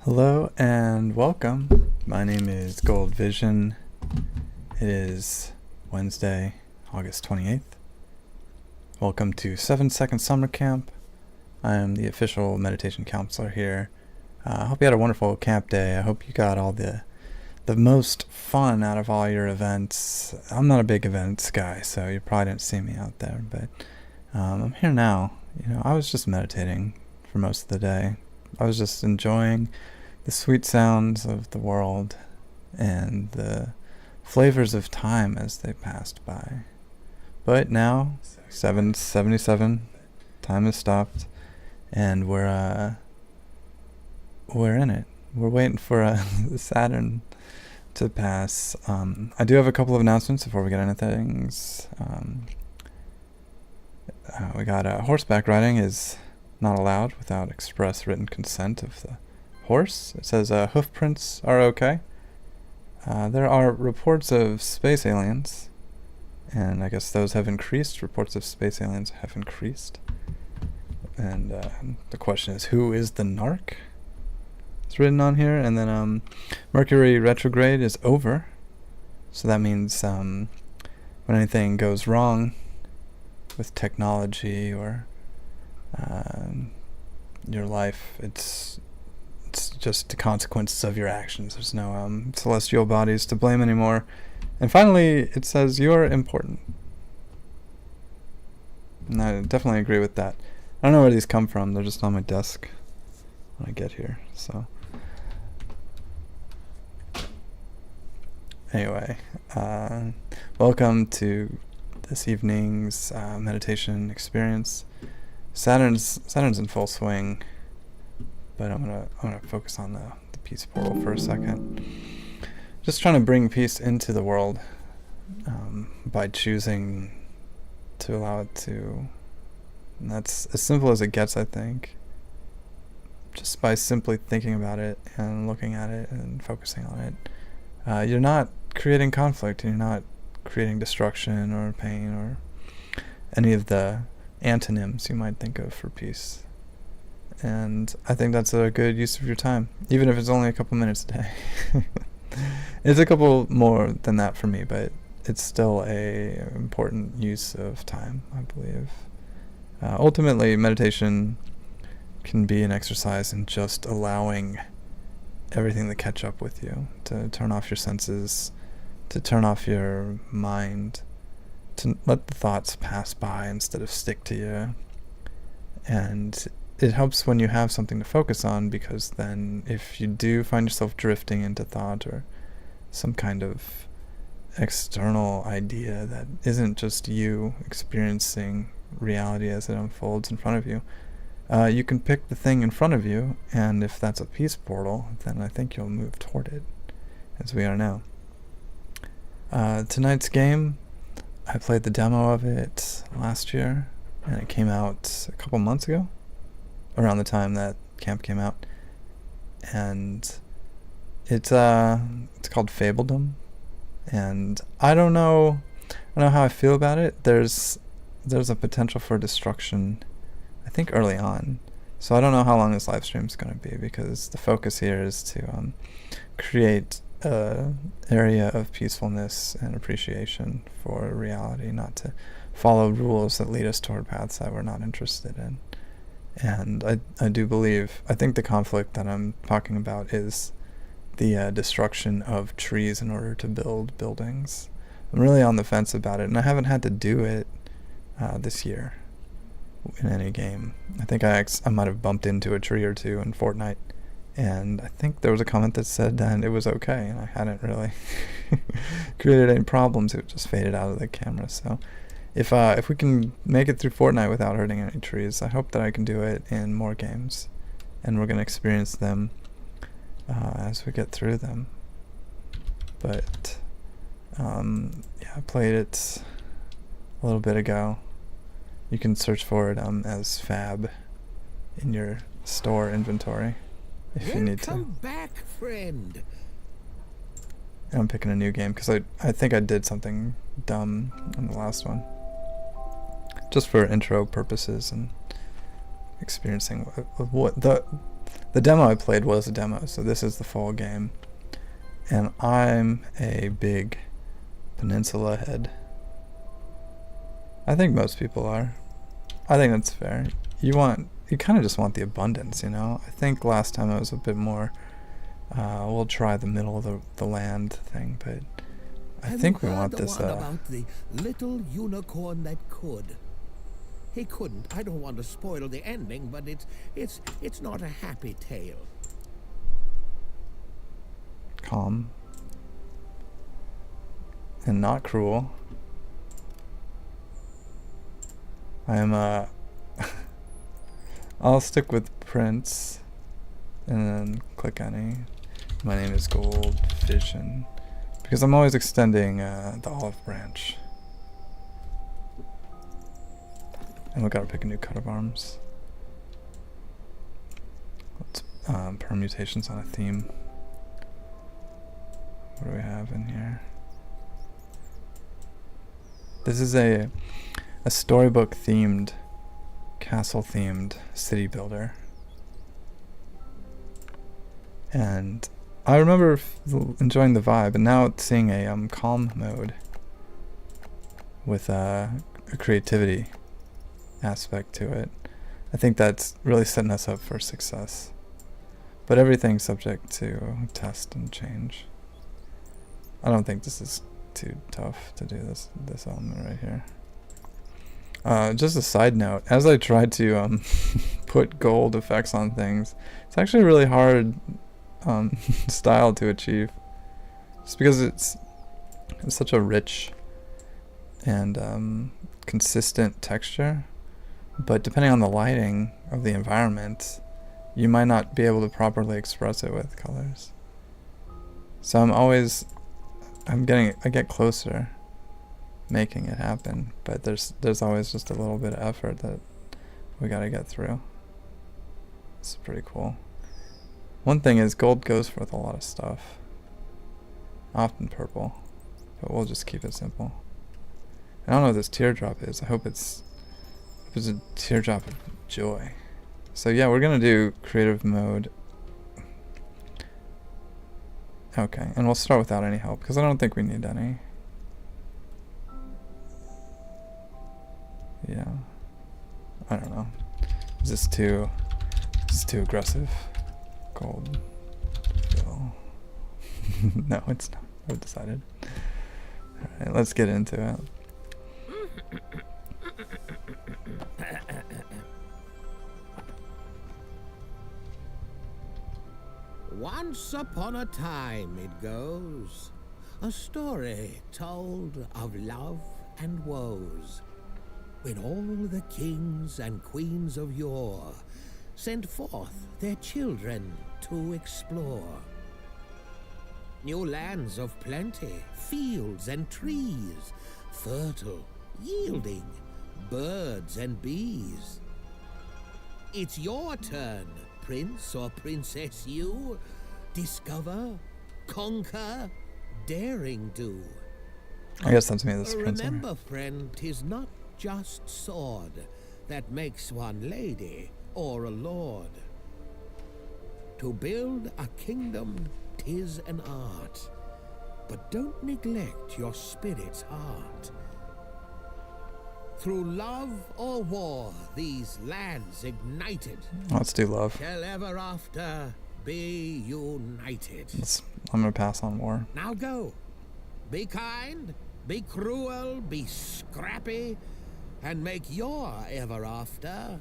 Hello and welcome. My name is Gold Vision. It is Wednesday, August 28th. Welcome to 7-Second Summer Camp. I am the official meditation counselor here. I hope you had a wonderful camp day. I hope you got all the most fun out of all your events. I'm not a big events guy, so you probably didn't see me out there, but I'm here now. I was just meditating for most of the day. I was just enjoying the sweet sounds of the world and the flavors of time as they passed by. But now, 7:77, time has stopped, and we're in it. We're waiting for Saturn to pass. I do have a couple of announcements before we get into things. We got horseback riding is not allowed without express written consent of the horse. It says hoof prints are okay. There are reports of space aliens, and I guess those have increased. Reports of space aliens have increased. And the question is, who is the narc? It's written on here. And then Mercury retrograde is over. So that means when anything goes wrong with technology or your life, it's just the consequences of your actions. There's no celestial bodies to blame anymore. And finally, it says you're important. And I definitely agree with that. I don't know where these come from. They're just on my desk when I get here. So anyway, welcome to this evening's meditation experience. Saturn's in full swing, but I'm gonna focus on the peace portal for a second. Just trying to bring peace into the world by choosing to allow it to. And that's as simple as it gets, I think. Just by simply thinking about it and looking at it and focusing on it, you're not creating conflict. You're not creating destruction or pain or any of the antonyms you might think of for peace. And I think that's a good use of your time, even if it's only a couple minutes a day. It's a couple more than that for me, but it's still a important use of time, I believe. Ultimately, meditation can be an exercise in just allowing everything to catch up with you, to turn off your senses, to turn off your mind, to let the thoughts pass by instead of stick to you. And it helps when you have something to focus on, because then if you do find yourself drifting into thought or some kind of external idea that isn't just you experiencing reality as it unfolds in front of you, you can pick the thing in front of you, and if that's a peace portal, then I think you'll move toward it, as we are now. Tonight's game, I played the demo of it last year, and it came out a couple months ago, around the time that camp came out, and it's called Fabledom, and I don't know how I feel about it. There's a potential for destruction, I think, early on, so I don't know how long this live stream is going to be, because the focus here is to create a area of peacefulness and appreciation for reality, not to follow rules that lead us toward paths that we're not interested in. And I think the conflict that I'm talking about is the destruction of trees in order to build buildings. I'm really on the fence about it, and I haven't had to do it this year in any game. I think I might have bumped into a tree or two in Fortnite, and I think there was a comment that said that it was okay, and I hadn't really created any problems. It just faded out of the camera. So if we can make it through Fortnite without hurting any trees, I hope that I can do it in more games, and we're going to experience them as we get through them. But yeah, I played it a little bit ago. You can search for it as Fab in your store inventory if you need to. Welcome back, friend. And I'm picking a new game because I think I did something dumb in the last one, just for intro purposes and experiencing what The demo I played was a demo, so this is the full game. And I'm a big Peninsula head. I think most people are. I think that's fair. You kind of just want the abundance, you know? I think last time it was a bit more, we'll try the middle of the land thing, but I think we want this, about the little unicorn that could. He couldn't. I don't want to spoil the ending, but it's not a happy tale. Calm. And not cruel. I am I'll stick with Prince and then click any. My name is Goldvision because I'm always extending the olive branch. And we gotta pick a new coat of arms. Let's permutations on a theme. What do we have in here? This is a storybook themed, castle themed city builder. And I remember enjoying the vibe, and now seeing a calm mode with a creativity aspect to it. I think that's really setting us up for success. But everything's subject to test and change. I don't think this is too tough to do this element right here. Just a side note, as I tried to put gold effects on things, it's actually really hard style to achieve. Just because it's such a rich and consistent texture. But depending on the lighting of the environment, you might not be able to properly express it with colors. So I get closer making it happen, but there's always just a little bit of effort that we gotta get through. It's pretty cool. One thing is gold goes with a lot of stuff. Often purple, but we'll just keep it simple. I don't know what this teardrop is. I hope it's a teardrop of joy. So yeah, we're gonna do creative mode. Okay, and we'll start without any help because I don't think we need any. Yeah, I don't know. Is this too aggressive? Gold. Fill. No, it's not. I've decided. Alright, let's get into it. Once upon a time, it goes, a story told of love and woes, when all the kings and queens of yore sent forth their children to explore. New lands of plenty, fields and trees, fertile, yielding, birds and bees. It's your turn, prince or princess you. Discover, conquer, daring do. I guess that's me, this prince. Remember, friend, 'tis not just sword that makes one lady or a lord. To build a kingdom, 'tis an art, but don't neglect your spirit's heart. Through love or war, these lands ignited Let's do love. shall ever after be united. I'm gonna pass on war. Now go. Be kind, be cruel, be scrappy, and make your ever after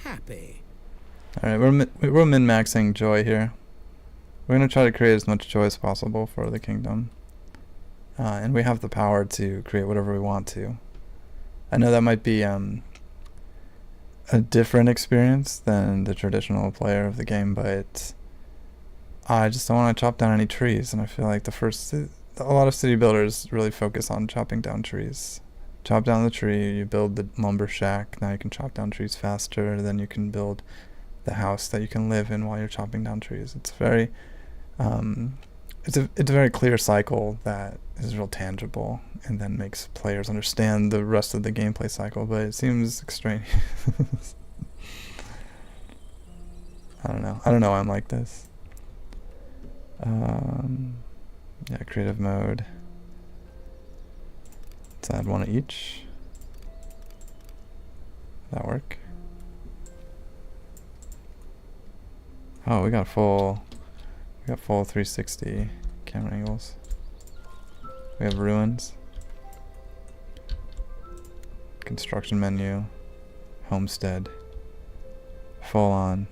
happy. Alright, we're min-maxing joy here. We're gonna try to create as much joy as possible for the kingdom. And we have the power to create whatever we want to. I know that might be a different experience than the traditional player of the game, but I just don't want to chop down any trees, and I feel like a lot of city builders really focus on chopping down trees. Chop down the tree, you build the lumber shack, now you can chop down trees faster, then you can build the house that you can live in while you're chopping down trees. It's very it's a very clear cycle that is real tangible and then makes players understand the rest of the gameplay cycle, but it seems extraneous. I don't know. I don't know why I'm like this. Yeah, creative mode. Let's add one of each. That work? Oh, we got full 360 camera angles. We have ruins, construction menu, homestead, full on,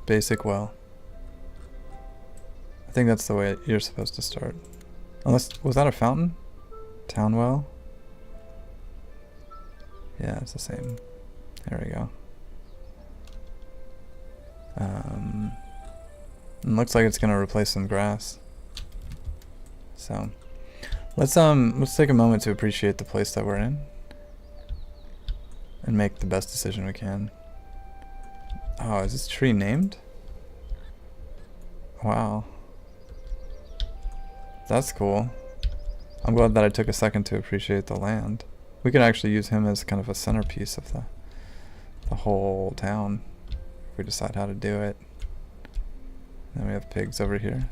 basic well. I think that's the way you're supposed to start. Unless, was that a fountain? Town well? Yeah, it's the same. There we go. It looks like it's gonna replace some grass. So let's take a moment to appreciate the place that we're in and make the best decision we can. Oh, is this tree named? Wow. That's cool. I'm glad that I took a second to appreciate the land. We could actually use him as kind of a centerpiece of the whole town if we decide how to do it. Then we have pigs over here.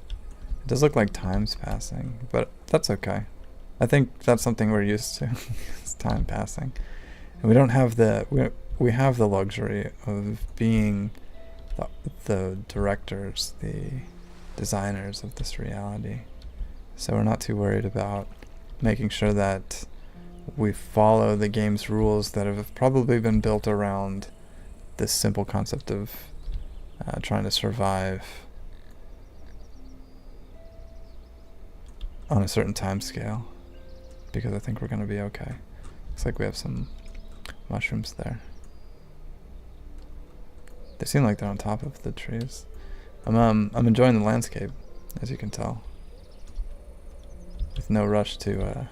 It does look like time's passing, but that's okay. I think that's something we're used to. It's time passing. And we don't have we have the luxury of being the directors, the designers of this reality. So we're not too worried about making sure that we follow the game's rules that have probably been built around this simple concept of trying to survive on a certain time scale, because I think we're going to be okay. Looks like we have some mushrooms there. They seem like they're on top of the trees. I'm enjoying the landscape, as you can tell, with no rush to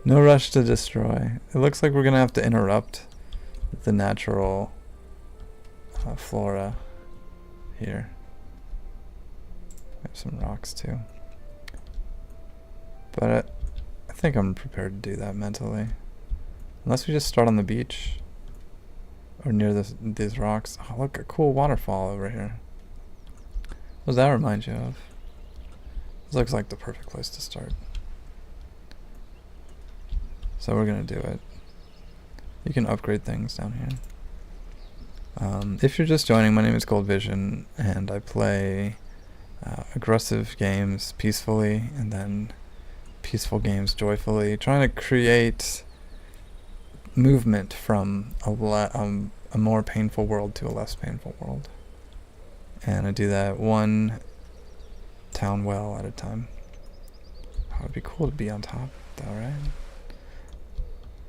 no rush to destroy. It looks like we're gonna have to interrupt the natural flora here. We have some rocks too, but I think I'm prepared to do that mentally, unless we just start on the beach or near these rocks. Oh, look, a cool waterfall over here. What does that remind you of? This looks like the perfect place to start. So we're gonna do it. You can upgrade things down here. If you're just joining, my name is Gold Vision, and I play aggressive games peacefully, and then peaceful games joyfully, trying to create movement from a more painful world to a less painful world. And I do that one town well at a time. Oh, it'd be cool to be on top though, right?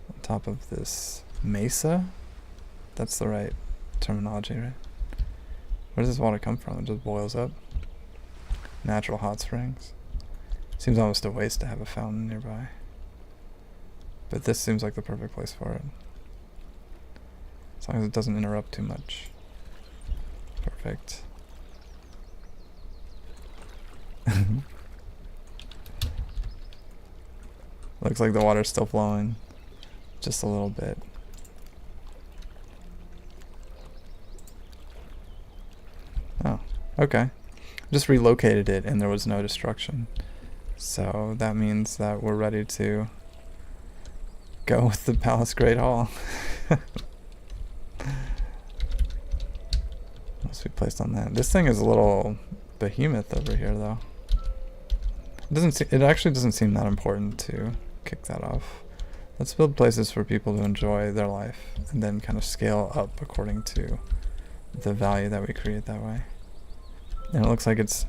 On top of this mesa? That's the right terminology, right? Where does this water come from? It just boils up. Natural hot springs. Seems almost a waste to have a fountain nearby. But this seems like the perfect place for it. As long as it doesn't interrupt too much. Perfect. Looks like the water's still flowing. Just a little bit. Oh, okay. Just relocated it and there was no destruction. So that means that we're ready to go with the Palace Great Hall. Must be placed on that. This thing is a little behemoth over here, though. It actually doesn't seem that important to kick that off. Let's build places for people to enjoy their life, and then kind of scale up according to the value that we create that way. And it looks like it's,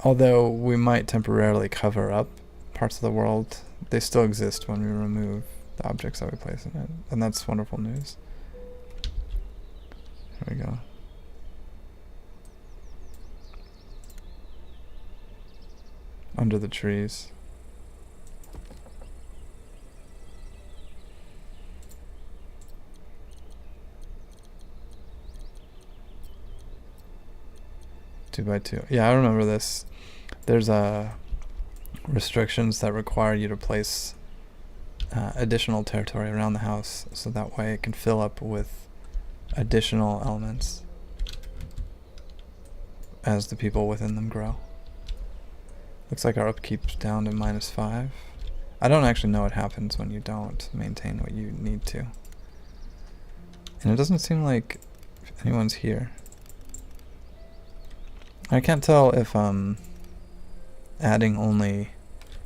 although we might temporarily cover up parts of the world, they still exist when we remove the objects that we place in it. And that's wonderful news. There we go. Under the trees. Two by two. Yeah, I remember this. There's restrictions that require you to place additional territory around the house, so that way it can fill up with additional elements as the people within them grow. Looks like our upkeep's down to -5. I don't actually know what happens when you don't maintain what you need to. And it doesn't seem like anyone's here. I can't tell if adding only,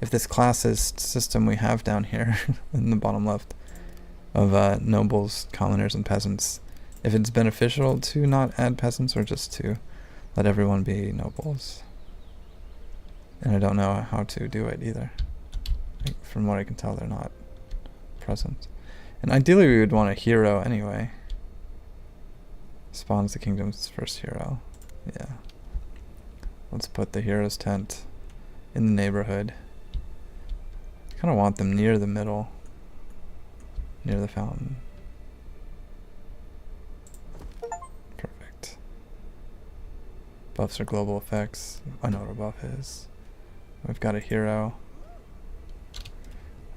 if this classist system we have down here in the bottom left of nobles, commoners, and peasants, if it's beneficial to not add peasants or just to let everyone be nobles. And I don't know how to do it either. Like, from what I can tell, they're not present. And ideally we would want a hero anyway. Spawns the kingdom's first hero. Yeah. Let's put the hero's tent in the neighborhood. I kind of want them near the middle, near the fountain. Perfect. Buffs are global effects. I know what a buff is. We've got a hero.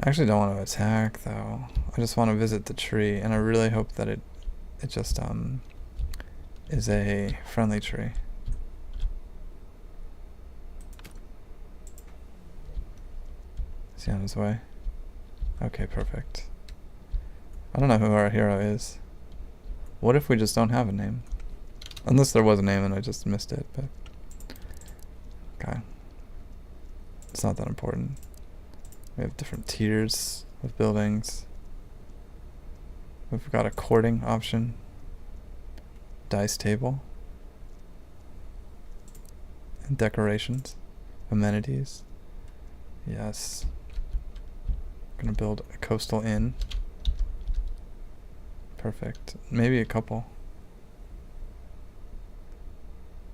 I actually don't want to attack though. I just want to visit the tree, and I really hope that it just is a friendly tree. Is he on his way? Okay, perfect. I don't know who our hero is. What if we just don't have a name? Unless there was a name and I just missed it, but okay. It's not that important. We have different tiers of buildings. We've got a courting option. Dice table. And decorations. Amenities. Yes. Gonna build a coastal inn. Perfect. Maybe a couple.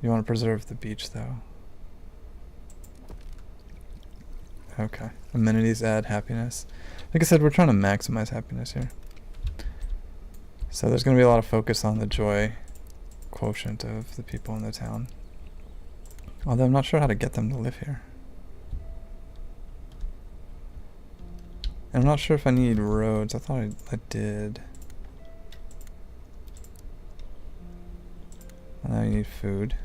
You want to preserve the beach though. Okay. Amenities add happiness. Like I said, we're trying to maximize happiness here. So there's going to be a lot of focus on the joy quotient of the people in the town. Although I'm not sure how to get them to live here. And I'm not sure if I need roads. I thought I did. And now you need food.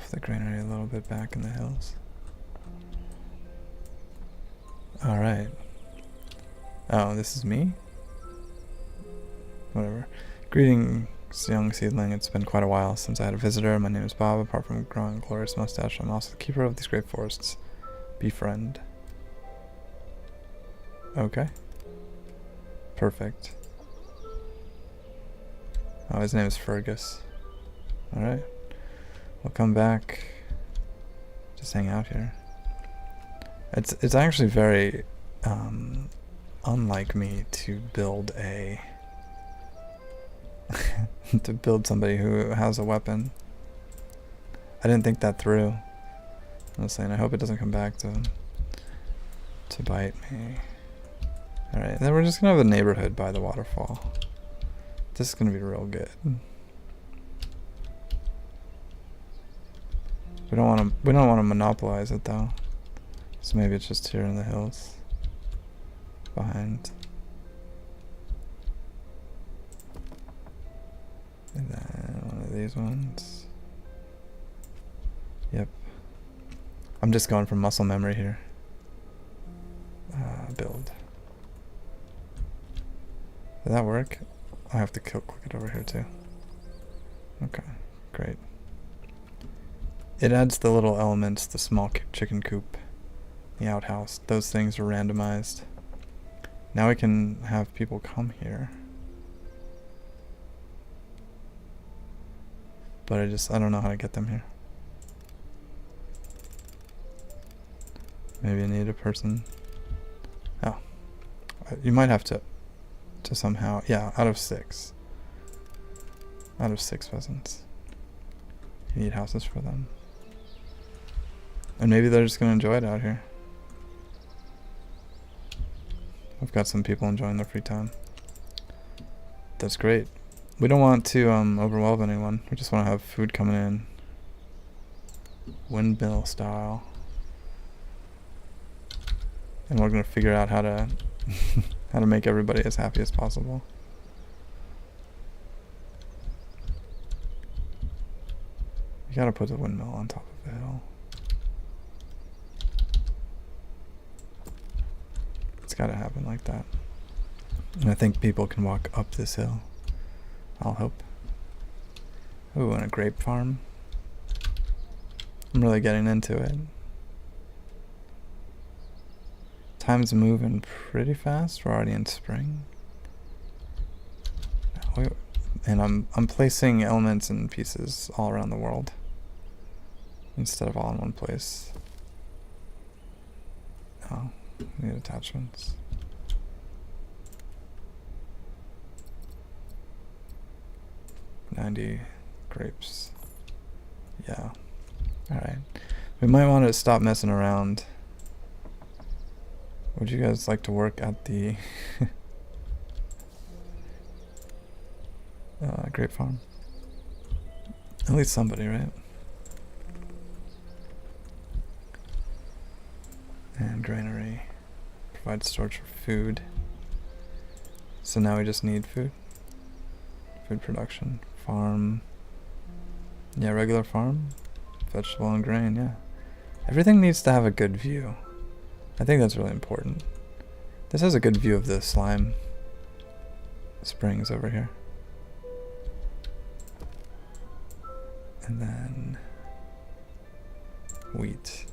The granary a little bit back in the hills. Alright. Oh, this is me? Whatever. Greetings, young seedling. It's been quite a while since I had a visitor. My name is Bob. Apart from growing a glorious mustache, I'm also the keeper of these great forests. Befriend. Okay. Perfect. Oh, his name is Fergus. Alright. We'll come back. Just hang out here. It's actually very unlike me to build a to build somebody who has a weapon. I didn't think that through. Honestly, and I hope it doesn't come back to bite me. Alright, then we're just gonna have a neighborhood by the waterfall. This is gonna be real good. We don't want to monopolize it though. So maybe it's just here in the hills. Behind. And then one of these ones. Yep. I'm just going from muscle memory here. Build. Did that work? I have to click it over here too. Okay, great. It adds the little elements, the small chicken coop, the outhouse. Those things are randomized. Now we can have people come here. But I don't know how to get them here. Maybe I need a person. Oh. You might have to somehow, yeah, out of 6. Out of 6 pheasants. You need houses for them. And maybe they're just going to enjoy it out here. We've got some people enjoying their free time. That's great. We don't want to overwhelm anyone. We just want to have food coming in. windmill style. And we're gonna figure out how to how to make everybody as happy as possible. You gotta put the windmill on top of the hill. It's gotta happen like that. And I think people can walk up this hill. I'll hope. Ooh, and a grape farm. I'm really getting into it. Time's moving pretty fast. We're already in spring. And I'm placing elements and pieces all around the world instead of all in one place. Oh, we need attachments. $90 grapes. Yeah. Alright. We might want to stop messing around. Would you guys like to work at the grape farm? At least somebody, right? And granary. Provide storage for food. So now we just need food. Food production. Farm. Yeah, regular farm. Vegetable and grain, yeah. Everything needs to have a good view. I think that's really important. This has a good view of the slime springs over here. And then wheat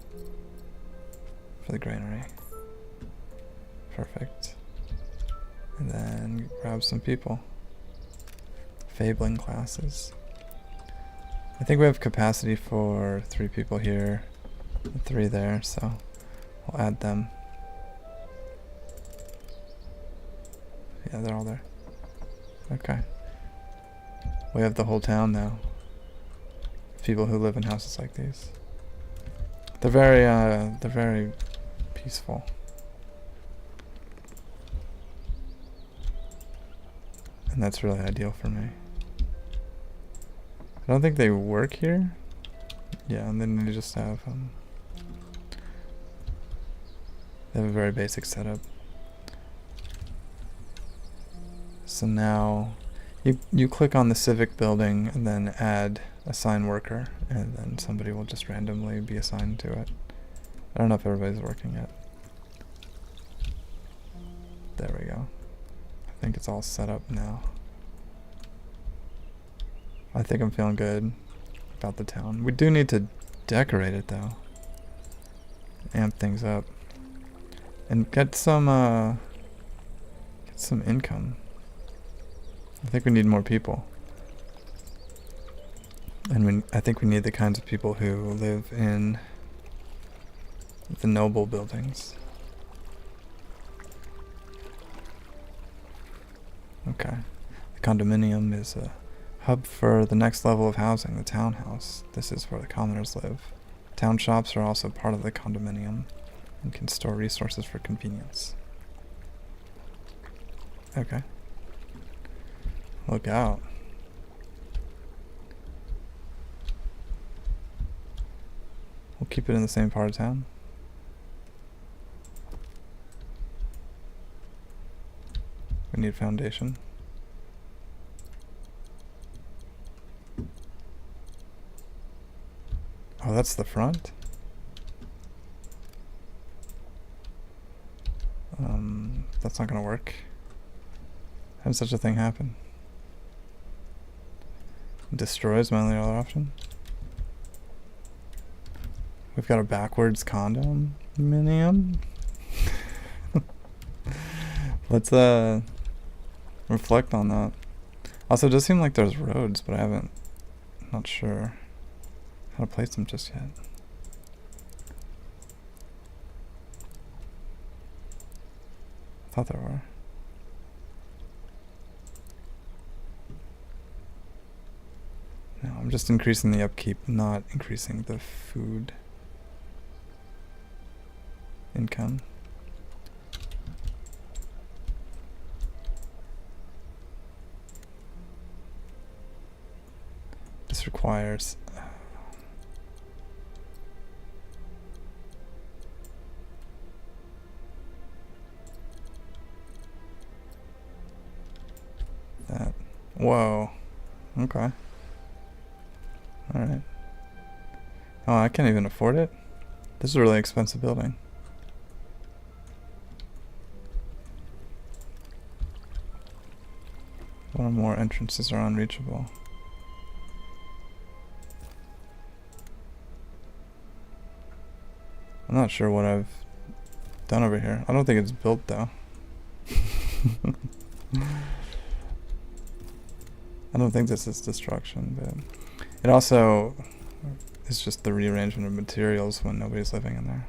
for the granary. Perfect. And then grab some people. Fabling classes. I think we have capacity for 3 people here and 3 there, so we'll add them. Yeah, they're all there. Okay. We have the whole town now. People who live in houses like these. They're very peaceful. And that's really ideal for me. I don't think they work here. Yeah, and then they just have they have a very basic setup. So now you click on the civic building and then add assign worker, and then somebody will just randomly be assigned to it. I don't know if everybody's working yet. There we go. I think it's all set up now. I think I'm feeling good about the town. We do need to decorate it though. Amp things up. And get some income. I think we need more people. And I think we need the kinds of people who live in the noble buildings. Okay. The condominium is a hub for the next level of housing, the townhouse. This is where the commoners live. Town shops are also part of the condominium and can store resources for convenience. Okay. Look out. We'll keep it in the same part of town. We need foundation. Oh, that's the front? That's not gonna work. How did such a thing happen? Destroys my only other option. We've got a backwards condominium. Let's reflect on that. Also, it does seem like there's roads, but I'm not sure how to place them just yet. I thought there were. No, I'm just increasing the upkeep, not increasing the food income. This requires Whoa. Okay. Alright. Oh, I can't even afford it? This is a really expensive building. One or more entrances are unreachable. I'm not sure what I've done over here. I don't think it's built though. I don't think this is destruction, but it also is just the rearrangement of materials when nobody's living in there.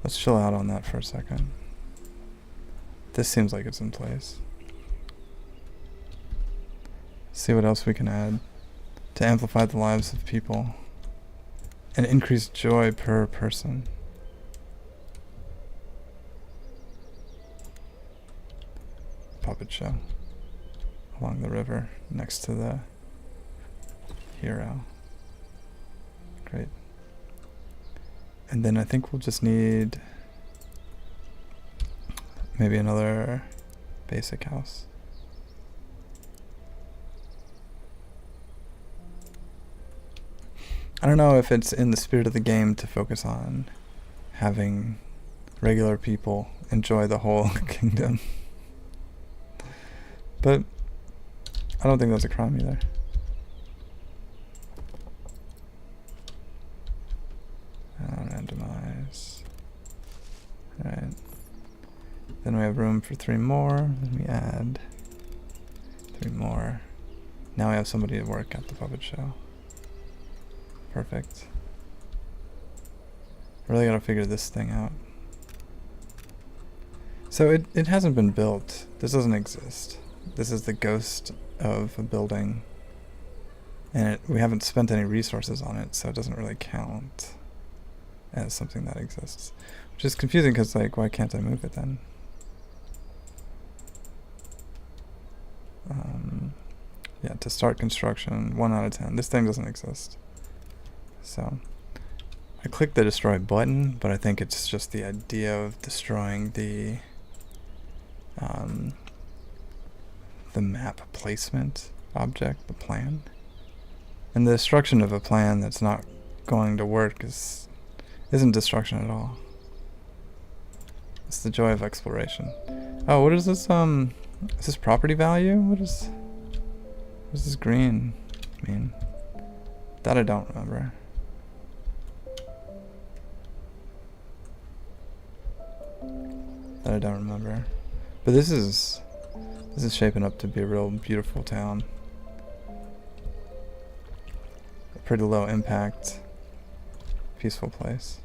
Let's chill out on that for a second. This seems like it's in place. See what else we can add to amplify the lives of people and increase joy per person. Puppet show along the river next to the hero. Great. And then I think we'll just need maybe another basic house. I don't know if it's in the spirit of the game to focus on having regular people enjoy the whole kingdom. But I don't think that's a crime either. Randomize. Alright. Then we have room for 3 more. Then we add 3 more. Now we have somebody to work at the puppet show. Perfect. I really gotta figure this thing out. So it hasn't been built. This doesn't exist. This is the ghost of a building. And we haven't spent any resources on it, so it doesn't really count as something that exists. Which is confusing because, like, why can't I move it then? Yeah, to start construction, 1 out of 10. This thing doesn't exist. So I clicked the destroy button, but I think it's just the idea of destroying the map placement object, the plan. And the destruction of a plan that's not going to work isn't destruction at all. It's the joy of exploration. Oh, what is this? Is this property value? What does this green mean? That I don't remember. That I don't remember. But this is shaping up to be a real beautiful town. A pretty low impact, peaceful place.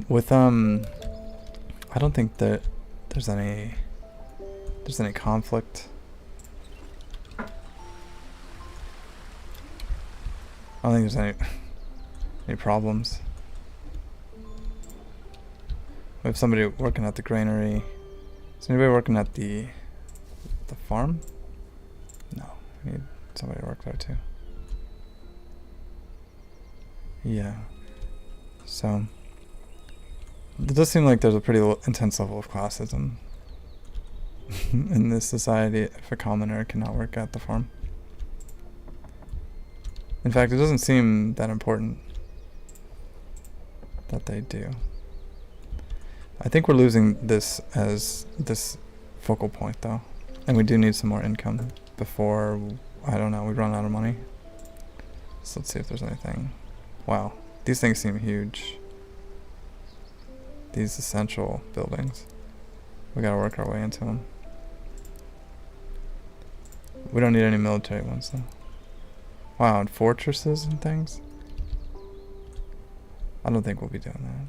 With I don't think that there's any conflict. I don't think there's any problems. We have somebody working at the granary. Is anybody working at the farm? No, we need somebody to work there too. Yeah. So it does seem like there's a pretty intense level of classism in this society if a commoner cannot work at the farm. In fact, it doesn't seem that important that they do. I think we're losing this as this focal point though. And we do need some more income before, I don't know, we run out of money. So let's see if there's anything. Wow, these things seem huge. These essential buildings. We gotta work our way into them. We don't need any military ones though. Wow, and fortresses and things? I don't think we'll be doing that.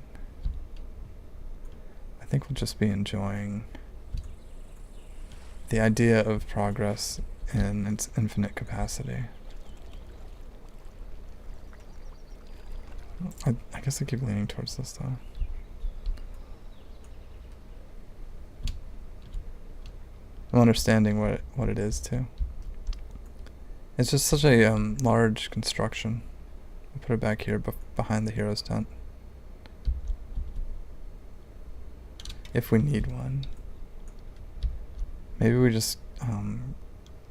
I think we'll just be enjoying the idea of progress in its infinite capacity. I guess I keep leaning towards this though. I'm understanding what it is too. It's just such a large construction We'll put it back here behind the hero's tent. If we need one. Maybe we just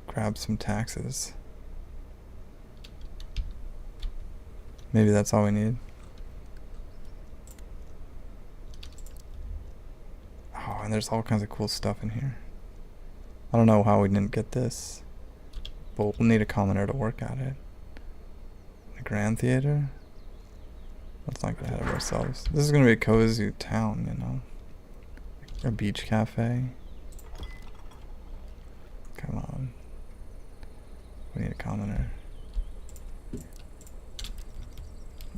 grab some taxes. Maybe that's all we need. Oh, and there's all kinds of cool stuff in here. I don't know how we didn't get this, but we'll need a commoner to work at it. A grand theater? Let's not get ahead of ourselves. This is going to be a cozy town, you know. A beach cafe. Come on. We need a commoner.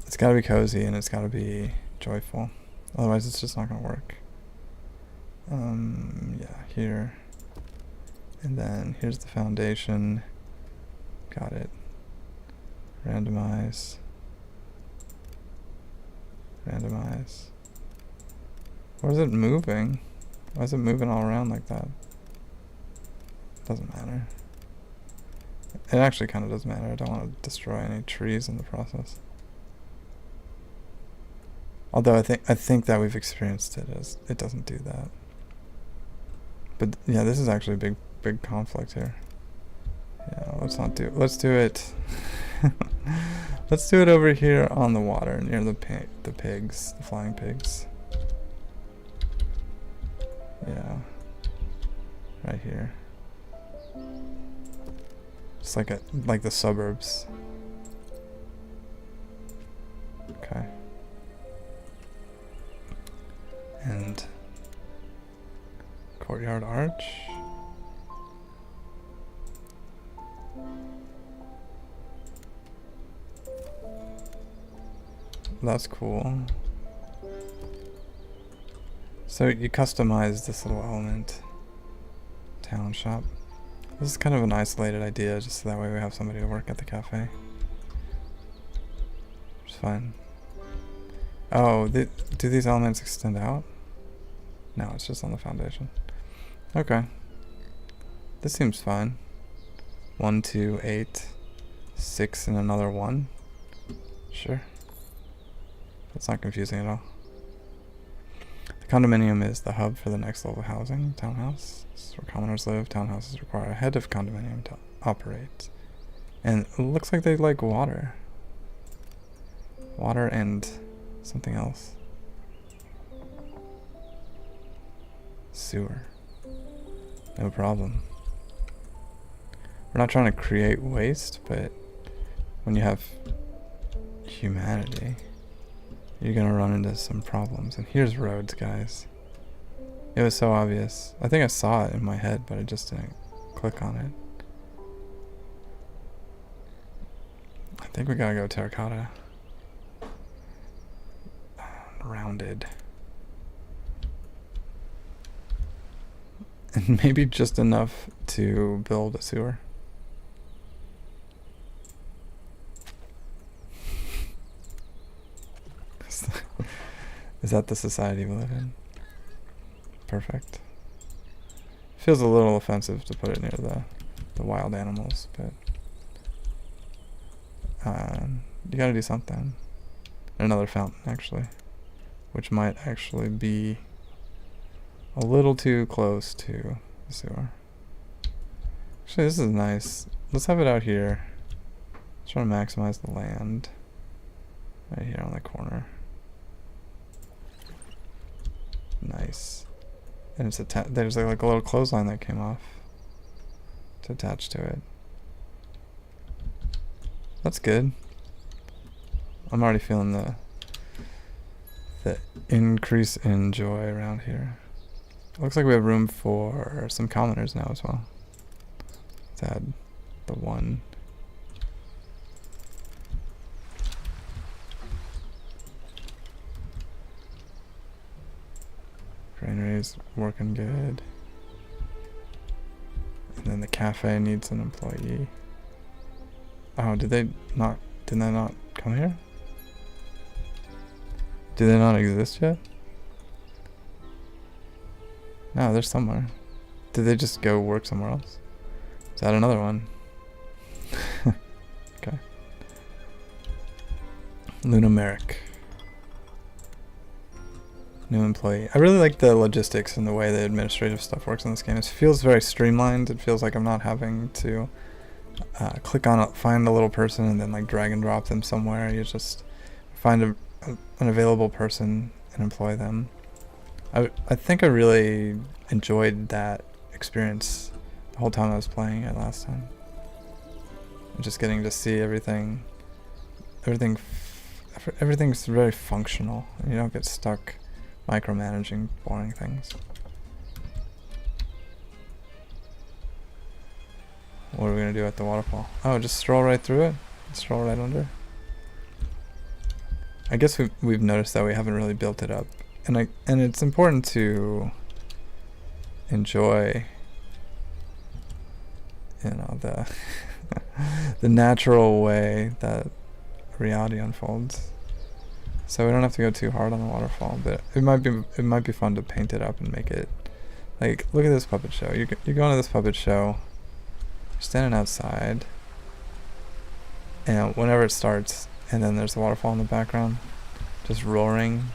It's got to be cozy and it's got to be joyful. Otherwise it's just not going to work. Yeah, here. And then here's the foundation. Got it. Randomize. Randomize. Why is it moving? Why is it moving all around like that? Doesn't matter. It actually kind of does matter. I don't want to destroy any trees in the process. Although I think that we've experienced it as it doesn't do that. But yeah, this is actually a big conflict here. Yeah, let's do it. Let's do it over here on the water near the pigs, the flying pigs. Yeah. Right here. Just like the suburbs. Okay. And courtyard arch. That's cool. So you customize this little element. Town shop. This is kind of an isolated idea, just so that way we have somebody to work at the cafe. Which is fine. Oh, do these elements extend out? No, it's just on the foundation. Okay. This seems fine. 1, 2, 8, 6, and another 1. Sure. That's not confusing at all. The condominium is the hub for the next level of housing. Townhouse. This is where commoners live. Townhouses require a head of condominium to operate. And it looks like they like water. Water and something else. Sewer. No problem. We're not trying to create waste, but when you have humanity, you're gonna run into some problems. And here's roads, guys. It was so obvious. I think I saw it in my head, but I just didn't click on it. I think we gotta go terracotta. Rounded. And maybe just enough to build a sewer. Is that the society we live in? Perfect. Feels a little offensive to put it near the wild animals, but you gotta do something. Another fountain, actually, which might actually be a little too close to the sewer. Actually, this is nice. Let's have it out here. Let's try to maximize the land. Right here on the corner. Nice. And it's there's like a little clothesline that came off to attach to it. That's good. I'm already feeling the increase in joy around here. Looks like we have room for some commoners now as well. Let's add the 1. Granary's working good. And then the cafe needs an employee. Oh, did they not come here? Do they not exist yet? No, they're somewhere. Did they just go work somewhere else? Is that another one? Okay. Lunameric. New employee. I really like the logistics and the way the administrative stuff works in this game. It feels very streamlined. It feels like I'm not having to click on it, find a little person, and then like drag and drop them somewhere. You just find an available person and employ them. I think I really enjoyed that experience the whole time I was playing it last time. Just getting to see everything. Everything's very functional. You don't get stuck micromanaging boring things. What are we gonna do at the waterfall? Oh, just stroll right through it? Stroll right under? I guess we've noticed that we haven't really built it up. And it's important to enjoy, you know, the the natural way that reality unfolds. So we don't have to go too hard on the waterfall, but it might be fun to paint it up and make it like, look at this puppet show. You're going to this puppet show, you're standing outside, and whenever it starts, and then there's the waterfall in the background, just roaring.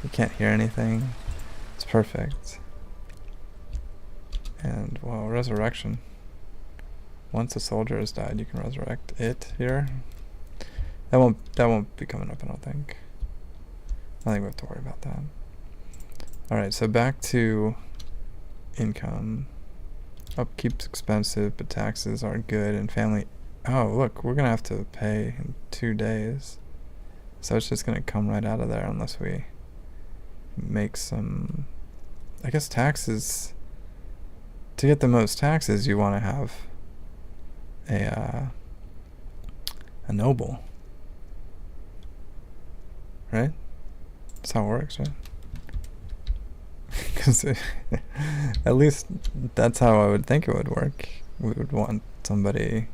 You can't hear anything. It's perfect. And well, resurrection. Once a soldier has died, you can resurrect it here. That won't be coming up, I don't think. I think we have to worry about that. Alright, so back to income. Upkeep's expensive, but taxes are good, and family... Oh, look, we're gonna have to pay in 2 days. So it's just gonna come right out of there unless we make some... I guess taxes... To get the most taxes, you want to have a noble. Right? That's how it works, right? Because at least that's how I would think it would work. We would want somebody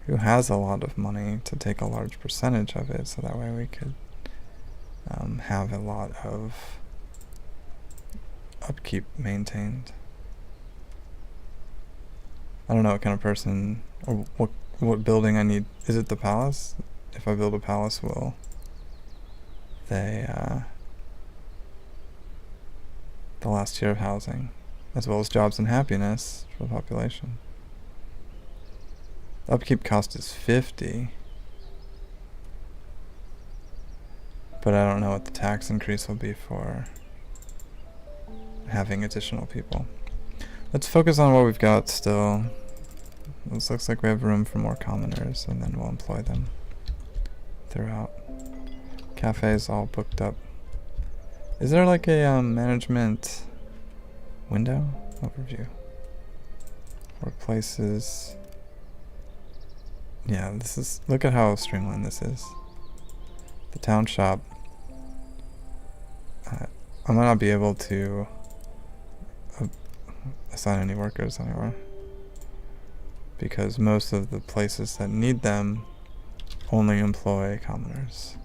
who has a lot of money to take a large percentage of it, so that way we could have a lot of upkeep maintained. I don't know what kind of person or what building I need. Is it the palace? If I build a palace, will they the last tier of housing, as well as jobs and happiness for the population. The upkeep cost is 50, but I don't know what the tax increase will be for having additional people. Let's focus on what we've got still. This looks like we have room for more commoners, and then we'll employ them throughout. Cafe's all booked up. Is there like a management window? Overview. Workplaces. Yeah, this is... Look at how streamlined this is. The town shop. I might not be able to assign any workers anywhere, because most of the places that need them only employ commoners.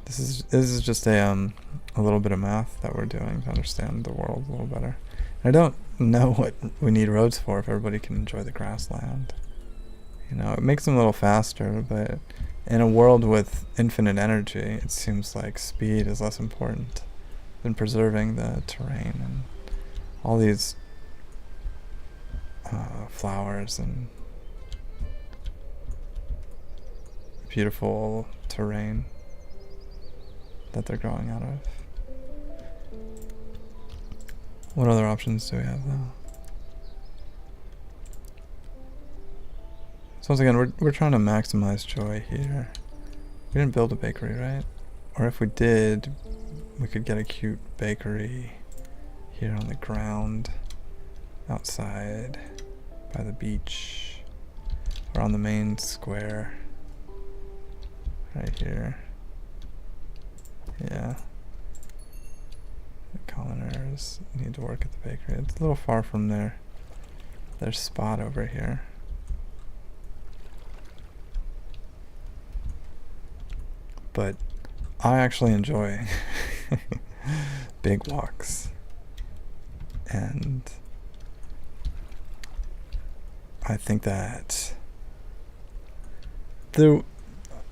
This is just a little bit of math that we're doing to understand the world a little better. I don't know what we need roads for if everybody can enjoy the grassland. You know, it makes them a little faster, but in a world with infinite energy, it seems like speed is less important than preserving the terrain and all these flowers and beautiful terrain that they're growing out of. What other options do we have though? So once again, we're trying to maximize joy here. We didn't build a bakery, right? Or if we did, we could get a cute bakery here on the ground, outside, by the beach, or on the main square, right here. Yeah. The commoners need to work at the bakery. It's a little far from their spot over here. But I actually enjoy big walks, and I think that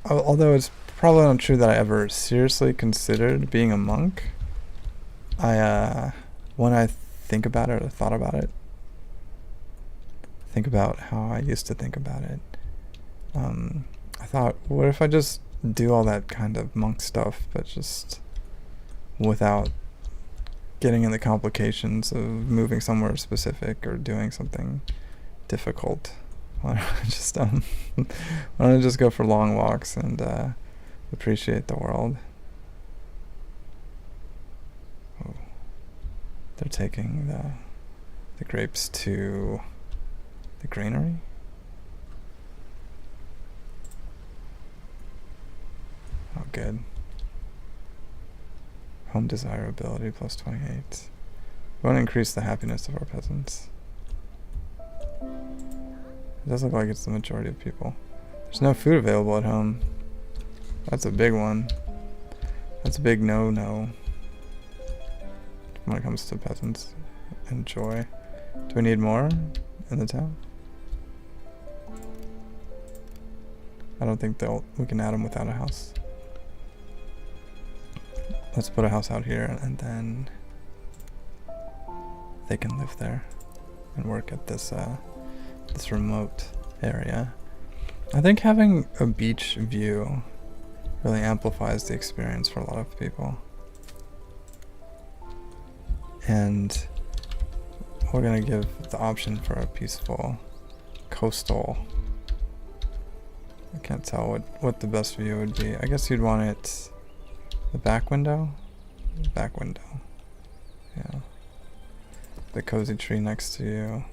although it's probably not true that I ever seriously considered being a monk, when I think about it or thought about it, think about how I used to think about it, I thought, what if I just do all that kind of monk stuff, but just without getting in the complications of moving somewhere specific or doing something difficult? Why don't I just go for long walks and appreciate the world? Oh, they're taking the grapes to the granary. Oh, good. Home desirability plus 28. We want to increase the happiness of our peasants. It does look like it's the majority of people. There's no food available at home. That's a big one. That's a big no-no when it comes to peasants and joy. Do we need more in the town? I don't think we can add them without a house. Let's put a house out here, and then they can live there and work at this this remote area. I think having a beach view really amplifies the experience for a lot of people. And we're gonna give the option for a peaceful coastal. I can't tell what the best view would be. I guess you'd want it the back window? Back window. Yeah. The cozy tree next to you.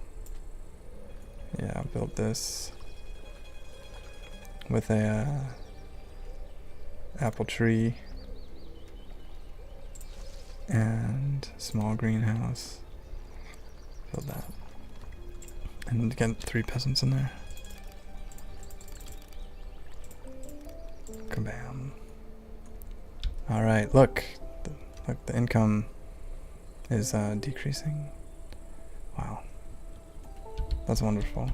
Yeah, build this with a apple tree and small greenhouse. Build that. And get 3 peasants in there. Kabam. Alright, look, the income is decreasing. Wow. That's wonderful.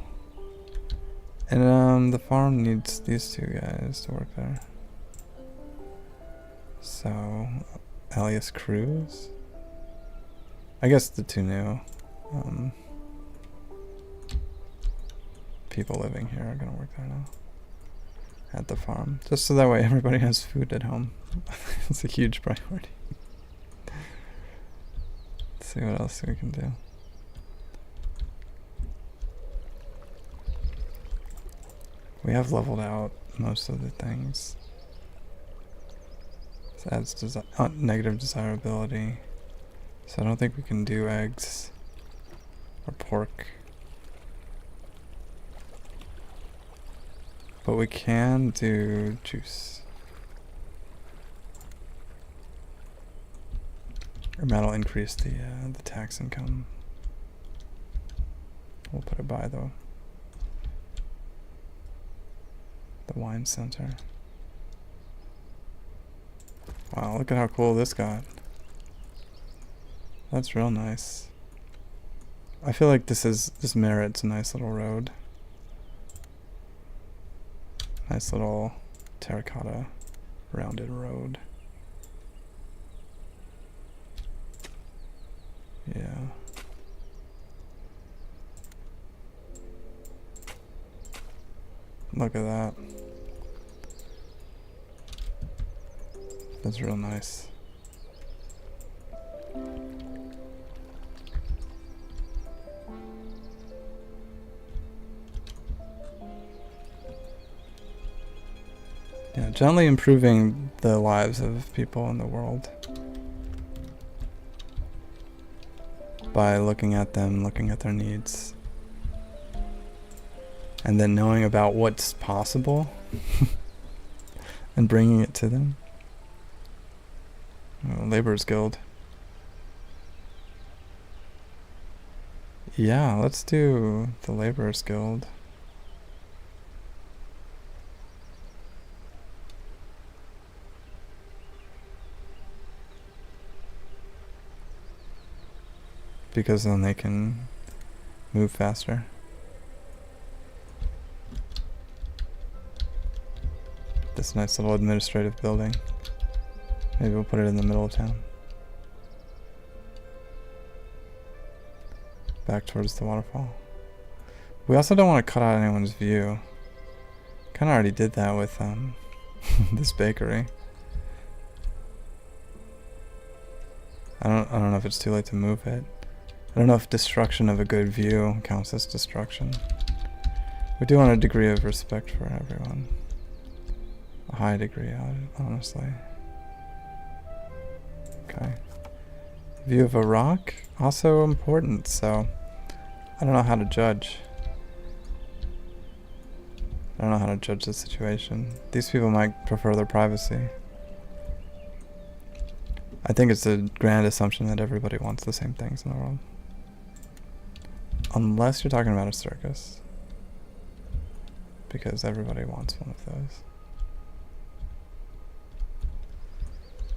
And the farm needs these 2 guys to work there. So, alias Cruz. I guess the 2 new people living here are gonna work there now. At the farm. Just so that way everybody has food at home. It's a huge priority. Let's see what else we can do. We have leveled out most of the things. This adds negative desirability. So I don't think we can do eggs or pork. But we can do juice. And that'll increase the tax income. We'll put it by the wine center. Wow, look at how cool this got. That's real nice. I feel like this merits a nice little road. Nice little terracotta rounded road. Yeah. Look at that. That's real nice. Yeah, gently improving the lives of people in the world by looking at them, looking at their needs, and then knowing about what's possible and bringing it to them. Oh, Laborers Guild. Yeah, let's do the Laborers Guild. Because then they can move faster. this nice little administrative building. Maybe we'll put it in the middle of town. Back towards the waterfall. We also don't want to cut out anyone's view. Kind of already did that with this bakery. I don't know if it's too late to move it. I don't know if destruction of a good view counts as destruction. We do want a degree of respect for everyone. A high degree, honestly. Okay. View of a rock, also important, so I don't know how to judge. I don't know how to judge the situation. These people might prefer their privacy. I think it's a grand assumption that everybody wants the same things in the world. Unless you're talking about a circus. Because everybody wants one of those.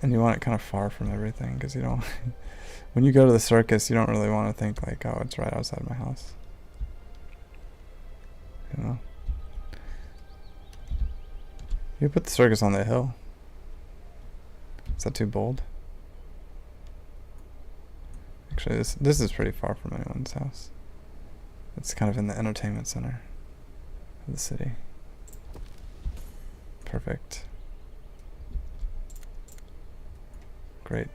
And you want it kind of far from everything, because you don't... when you go to the circus, you don't really want to think like, oh, it's right outside my house. You know? You put the circus on the hill. Is that too bold? Actually, this is pretty far from anyone's house. It's kind of in the entertainment center of the city. Perfect. Great.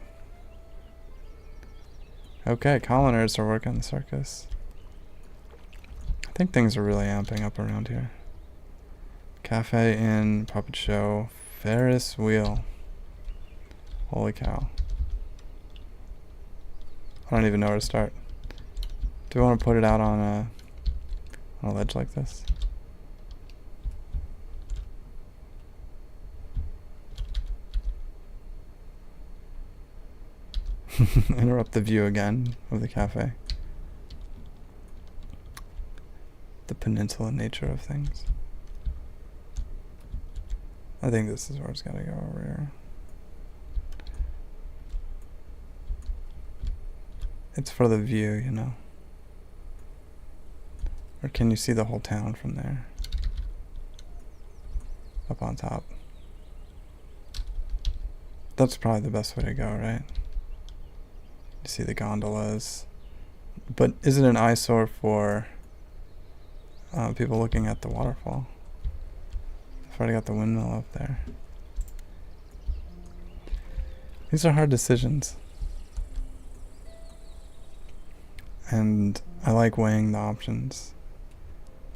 Okay, coloners are working the circus. I think things are really amping up around here. Cafe, inn, puppet show, Ferris wheel. Holy cow. I don't even know where to start. Do I want to put it out on a ledge like this? Interrupt the view again of the cafe. The peninsula nature of things. I think this is where it's gotta go, over here. It's for the view, you know. Or can you see the whole town from there? Up on top. That's probably the best way to go, right? You see the gondolas. But is it an eyesore for people looking at the waterfall? I've already got the windmill up there. These are hard decisions. And I like weighing the options.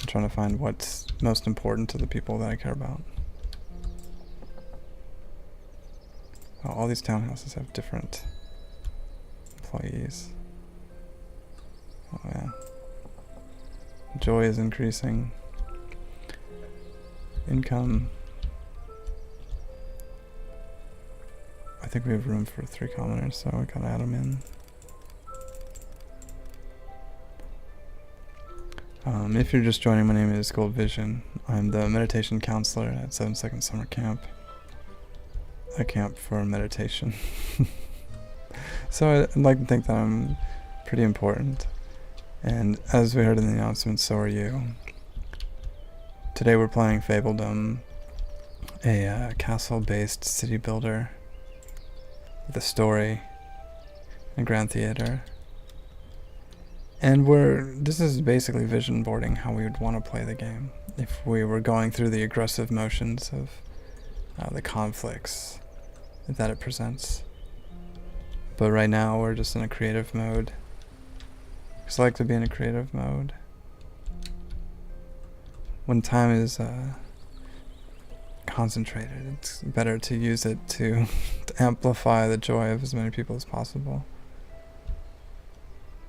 I'm trying to find what's most important to the people that I care about. Oh, all these townhouses have different employees. Oh yeah. Joy is increasing. Income. I think we have room for 3 commoners, so we gotta add them in. If you're just joining, my name is Gold Vision. I'm the meditation counselor at 7 Second Summer Camp. A camp for meditation. So I'd like to think that I'm pretty important. And as we heard in the announcement, so are you. Today we're playing Fabledom, a castle-based city builder with a story and grand theater. And this is basically vision boarding how we would want to play the game if we were going through the aggressive motions of the conflicts that it presents. But right now we're just in a creative mode. Because I like to be in a creative mode. When time is concentrated, it's better to use it to amplify the joy of as many people as possible.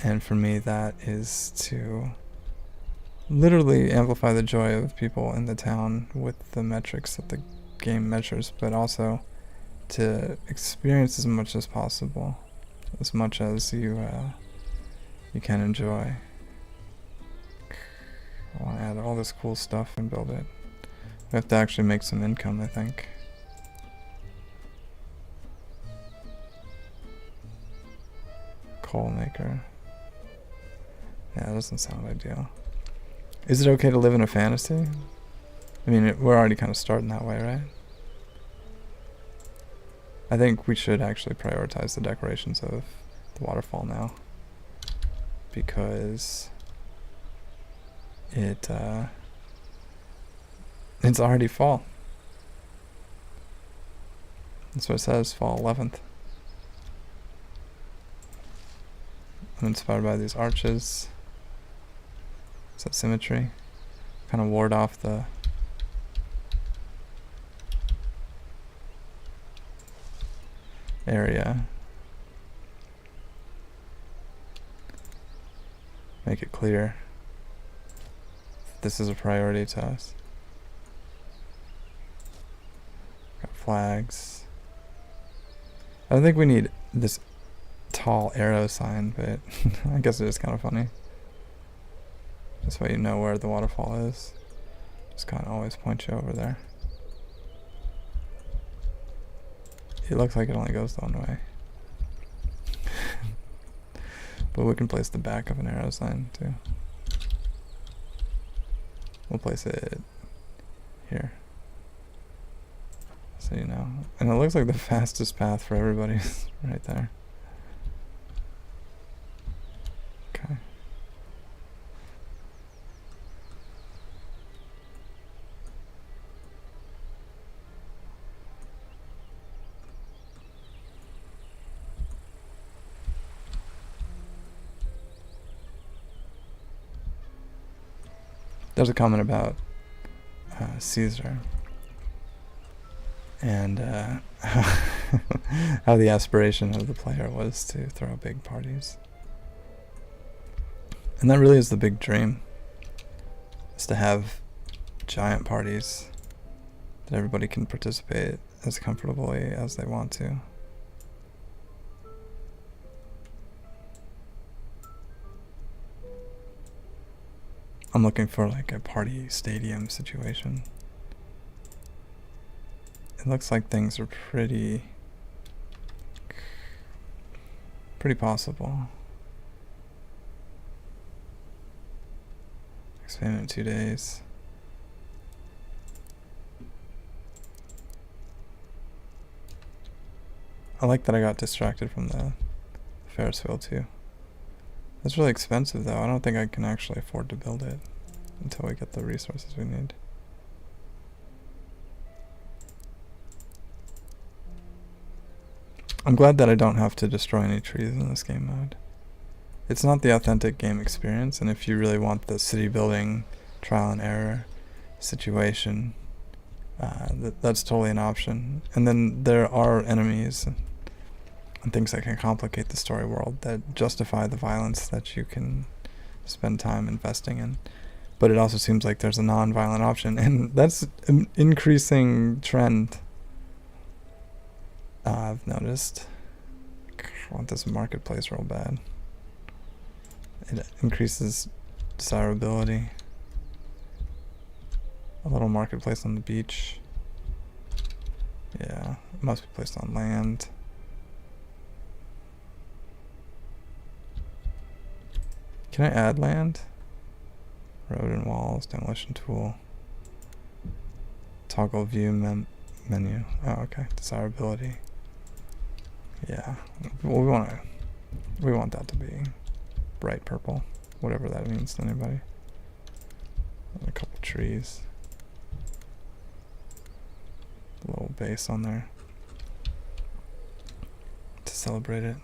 And for me, that is to literally amplify the joy of people in the town with the metrics that the game measures, but also to experience as much as possible, as much as you can enjoy. I want to add all this cool stuff and build it. We have to actually make some income, I think. Coal maker. Yeah, that doesn't sound ideal. Is it okay to live in a fantasy? I mean, we're already kind of starting that way, right? I think we should actually prioritize the decorations of the waterfall now, because it's already fall. That's what it says, fall 11th. I'm inspired by these arches. Is that symmetry? Kind of ward off the area. Make it clear this is a priority to us. Got flags. I don't think we need this tall arrow sign, but I guess it is kind of funny. This way you know where the waterfall is. Just kind of always point you over there. It looks like it only goes the one way. But we can place the back of an arrow sign too. We'll place it here, so you know. And it looks like the fastest path for everybody is right there. Okay. There's a comment about Caesar and how the aspiration of the player was to throw big parties. And that really is the big dream, is to have giant parties that everybody can participate as comfortably as they want to. I'm looking for like a party stadium situation. It looks like things are pretty possible. Expand in 2 days. I like that I got distracted from the Ferris wheel too. It's really expensive though. I don't think I can actually afford to build it until we get the resources we need. I'm glad that I don't have to destroy any trees in this game mode. It's not the authentic game experience, and if you really want the city building trial and error situation, that's totally an option. And then there are enemies and things that can complicate the story world that justify the violence that you can spend time investing in. But it also seems like there's a non-violent option, and that's an increasing trend. I've noticed. I want this marketplace real bad. It increases desirability. A little marketplace on the beach. Yeah, it must be placed on land. Can I add land? Road and walls, demolition tool. Toggle view menu. Oh, okay. Desirability. Yeah. Well, we want that to be bright purple, whatever that means to anybody. And a couple trees. A little base on there to celebrate it.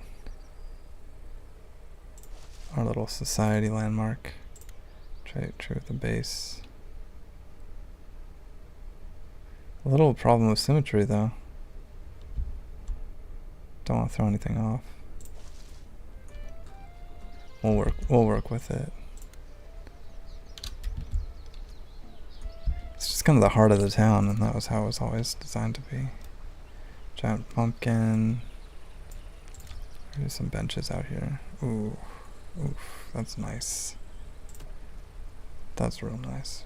Our little society landmark. True with the base. A little problem with symmetry though. Don't want to throw anything off. We'll work with it. It's just kind of the heart of the town, and that was how it was always designed to be. Giant pumpkin. There's some benches out here. Ooh. Oof, that's nice. That's real nice.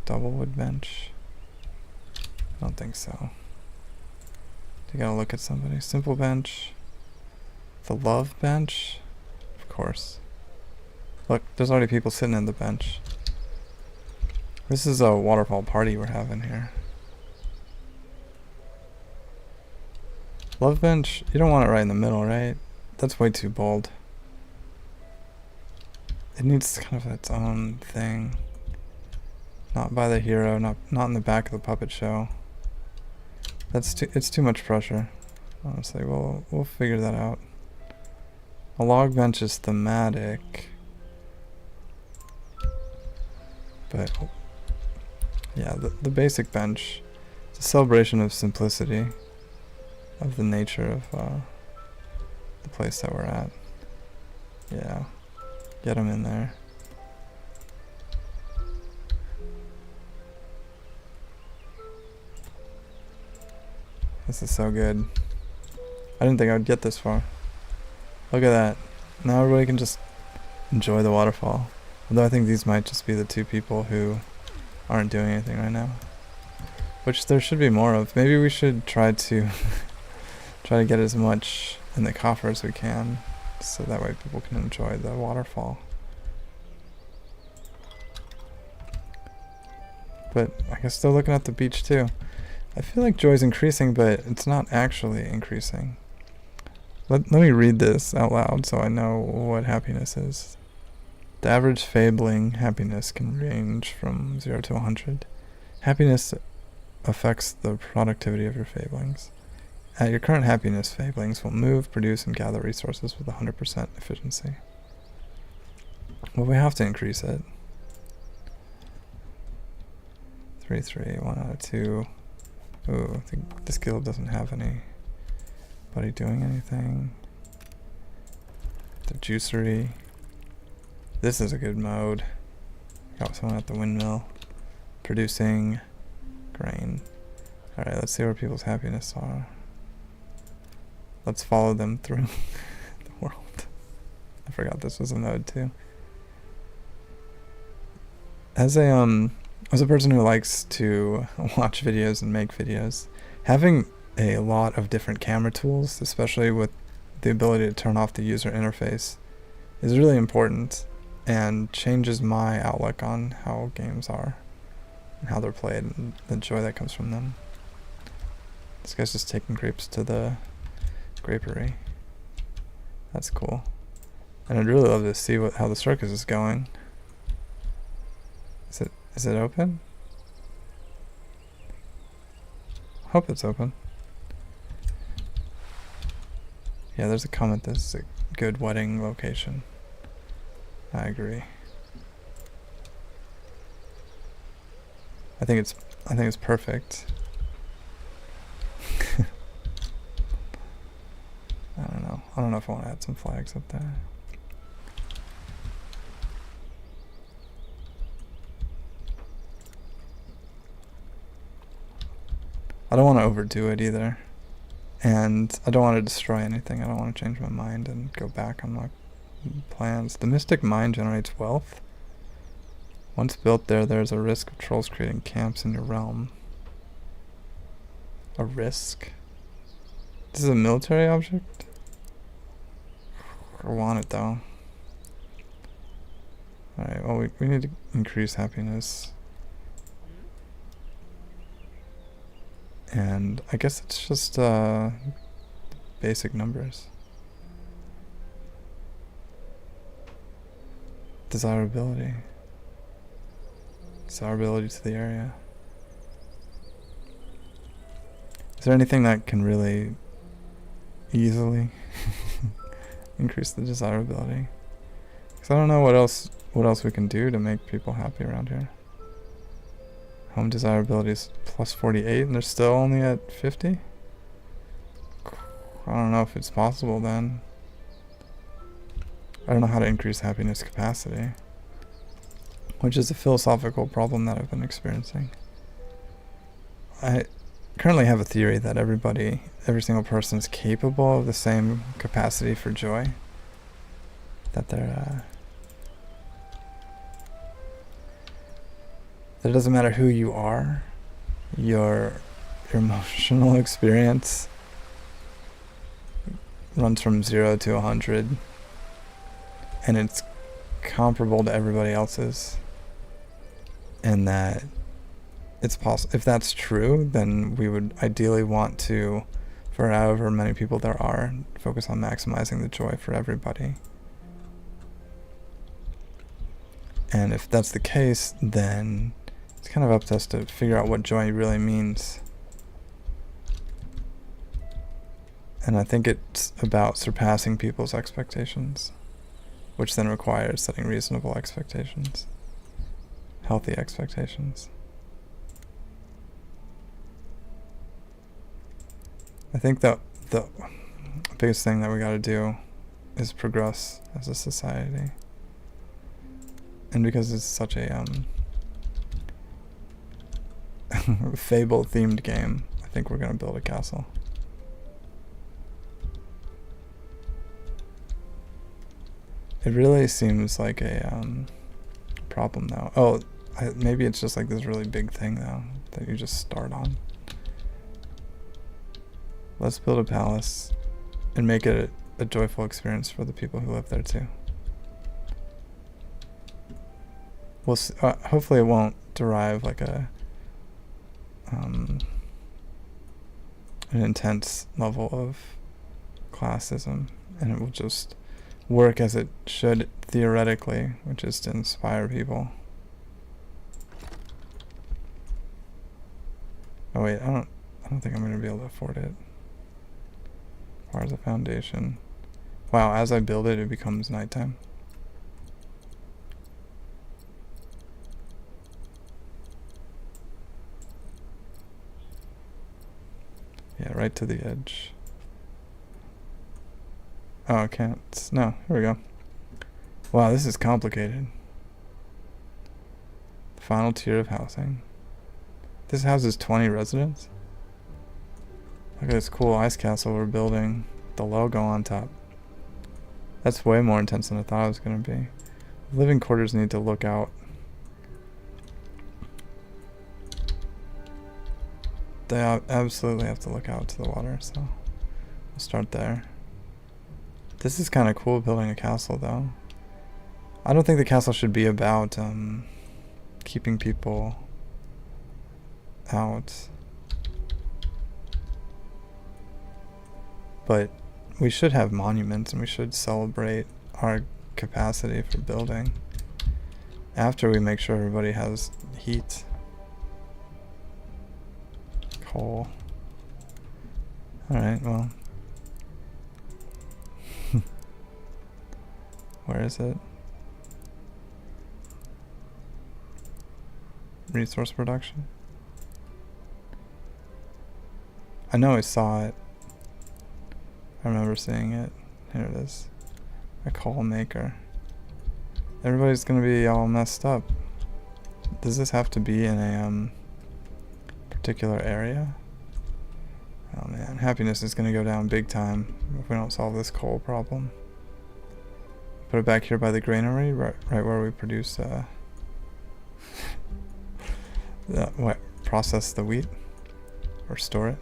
Double wood bench. I don't think so. You gotta look at somebody. Simple bench. The love bench? Of course. Look, there's already people sitting in the bench. This is a waterfall party we're having here. Love bench, you don't want it right in the middle, right? That's way too bold. It needs kind of its own thing. Not by the hero, not in the back of the puppet show. It's too much pressure. Honestly, we'll figure that out. A log bench is thematic. But yeah, the basic bench, it's a celebration of simplicity, of the nature of the place that we're at. Yeah, get them in there. This is so good. I didn't think I would get this far. Look at that. Now everybody can just enjoy the waterfall. Although I think these might just be the two people who aren't doing anything right now. Which there should be more of. Maybe we should try to get as much in the coffer as we can, so that way people can enjoy the waterfall. But I guess they're looking at the beach too. I feel like joy's increasing, but it's not actually increasing. Let me read this out loud so I know what happiness is. The average fabling happiness can range from 0 to 100. Happiness affects the productivity of your fablings. At your current happiness, fablings will move, produce, and gather resources with 100% efficiency. Well, we have to increase it. 3, 1 out of 2. Ooh, this guild doesn't have anybody doing anything. The juicery. This is a good mode. Got someone at the windmill producing grain. Alright, let's see where people's happiness are. Let's follow them through the world. I forgot this was a mode too. As a person who likes to watch videos and make videos, having a lot of different camera tools, especially with the ability to turn off the user interface, is really important and changes my outlook on how games are and how they're played and the joy that comes from them. This guy's just taking grapes to the grapery. That's cool. And I'd really love to see how the circus is going. Is it open? Hope it's open. Yeah, there's a comment. This is a good wedding location. I agree. I think it's perfect. I don't know. I don't know if I want to add some flags up there. I don't want to overdo it either. And I don't want to destroy anything. I don't want to change my mind and go back on my plans. The Mystic Mine generates wealth. Once built there's a risk of trolls creating camps in your realm. A risk? This is a military object? I want it though. Alright, well we need to increase happiness. And I guess it's just basic numbers. Desirability. Desirability to the area. Is there anything that can really easily increase the desirability? Because I don't know what else we can do to make people happy around here. Home desirability is plus 48 and they're still only at 50? I don't know if it's possible then. I don't know how to increase happiness capacity, which is a philosophical problem that I've been experiencing. I currently have a theory that every single person is capable of the same capacity for joy. That it doesn't matter who you are, your emotional experience runs from 0 to 100, and it's comparable to everybody else's, and that it's possible. If that's true, then we would ideally want to for however many people there are. Focus on maximizing the joy for everybody. And if that's the case, then it's kind of up to us to figure out what joy really means. And I think it's about surpassing people's expectations, which then requires setting reasonable expectations, healthy expectations. I think that the biggest thing that we got to do is progress as a society. And because it's such a Fable-themed game, I think we're going to build a castle. It really seems like a problem though. Oh, maybe it's just like this really big thing though that you just start on. Let's build a palace and make it a joyful experience for the people who live there too. We'll hopefully it won't derive like an intense level of classism, and it will just work as it should theoretically, which is to inspire people. Oh wait, I don't think I'm gonna be able to afford it. Requires a foundation. Wow, as I build it, it becomes nighttime. Yeah, right to the edge. Oh, I can't. No, here we go. Wow, this is complicated. The final tier of housing. This houses 20 residents. Look at this cool ice castle we're building. The logo on top. That's way more intense than I thought it was going to be. Living quarters need to look out. They absolutely have to look out to the water, so we'll start there. This is kind of cool, building a castle though. I don't think the castle should be about keeping people out, but we should have monuments and we should celebrate our capacity for building after we make sure everybody has heat. Coal. Alright, well. Where is it? Resource production? I know I saw it. I remember seeing it. Here it is. A coal maker. Everybody's gonna be all messed up. Does this have to be in a particular area? Oh man, happiness is gonna go down big time if we don't solve this coal problem. Put it back here by the granary, right where we produce process the wheat or store it.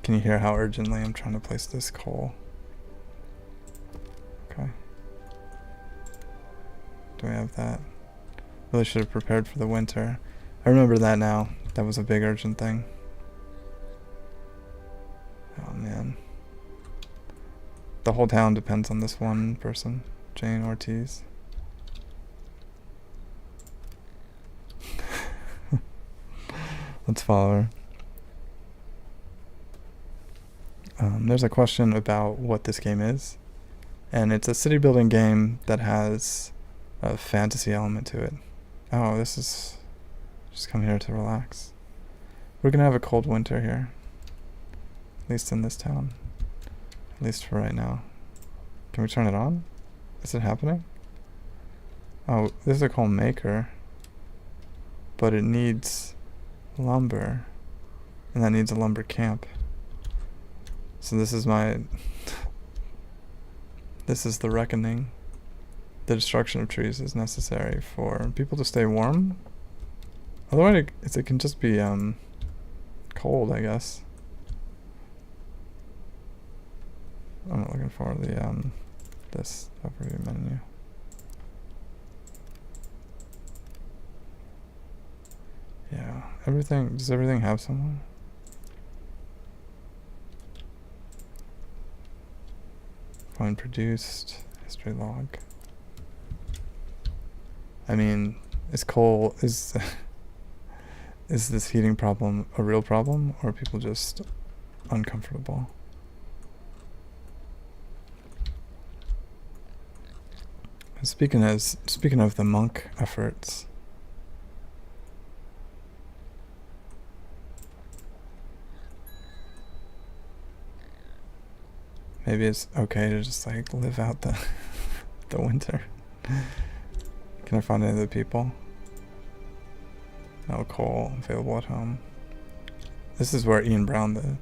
Can you hear how urgently I'm trying to place this coal? Okay. Do we have that? Really should have prepared for the winter. I remember that now. That was a big urgent thing. Oh man. The whole town depends on this one person, Jane Ortiz. Let's follow her. There's a question about what this game is, and it's a city building game that has a fantasy element to it. Oh, this is just come here to relax. We're gonna have a cold winter here, at least in this town, at least for right now. Can we turn it on? Is it happening? Oh, this is a coal maker, but it needs lumber, and that needs a lumber camp. So this is my this is the reckoning. The destruction of trees is necessary for people to stay warm. Otherwise it can just be cold, I guess. I'm not looking for the this overview menu. Yeah, Does everything have someone? Coin produced, history log. I mean, is this heating problem a real problem, or are people just uncomfortable? And speaking of the monk efforts, maybe it's okay to just like live out the the winter. Can I find any other people? No coal available at home. This is where Ian Brown, the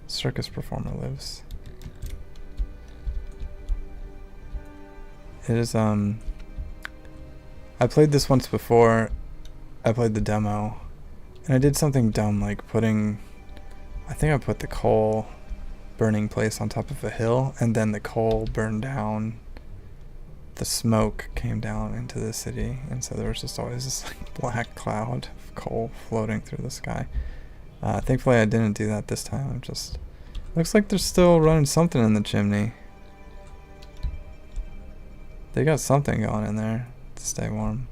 circus performer, lives. It is, I played this once before. I played the demo, and I did something dumb, like I think I put the coal burning place on top of a hill, and then the coal burned down. The smoke came down into the city, and so there was just always this like black cloud of coal floating through the sky. Thankfully I didn't do that this time. Looks like they're still running something in the chimney. They got something going in there to stay warm.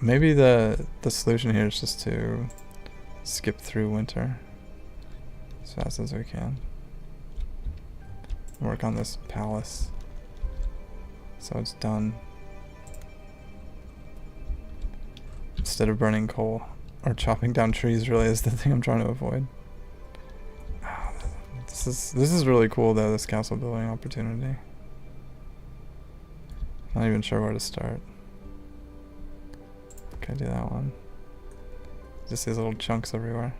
Maybe the solution here is just to skip through winter as fast as we can. Work on this palace so it's done. Instead of burning coal or chopping down trees, really is the thing I'm trying to avoid. This is really cool though, this castle building opportunity. Not even sure where to start. Okay, do that one. Just these little chunks everywhere.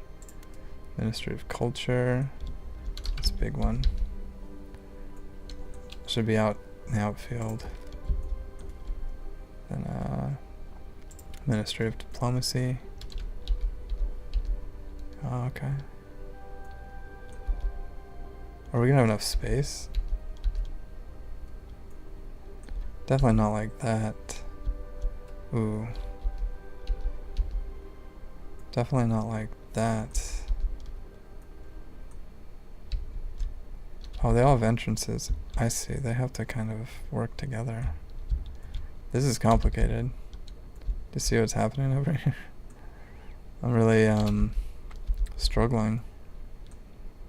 Ministry of Culture. That's a big one. Should be out in the outfield. Then Ministry of Diplomacy. Oh, okay. Are we gonna have enough space? Definitely not like that. Ooh. Definitely not like that. Oh, they all have entrances. I see. They have to kind of work together. This is complicated. Do you see what's happening over here? I'm really struggling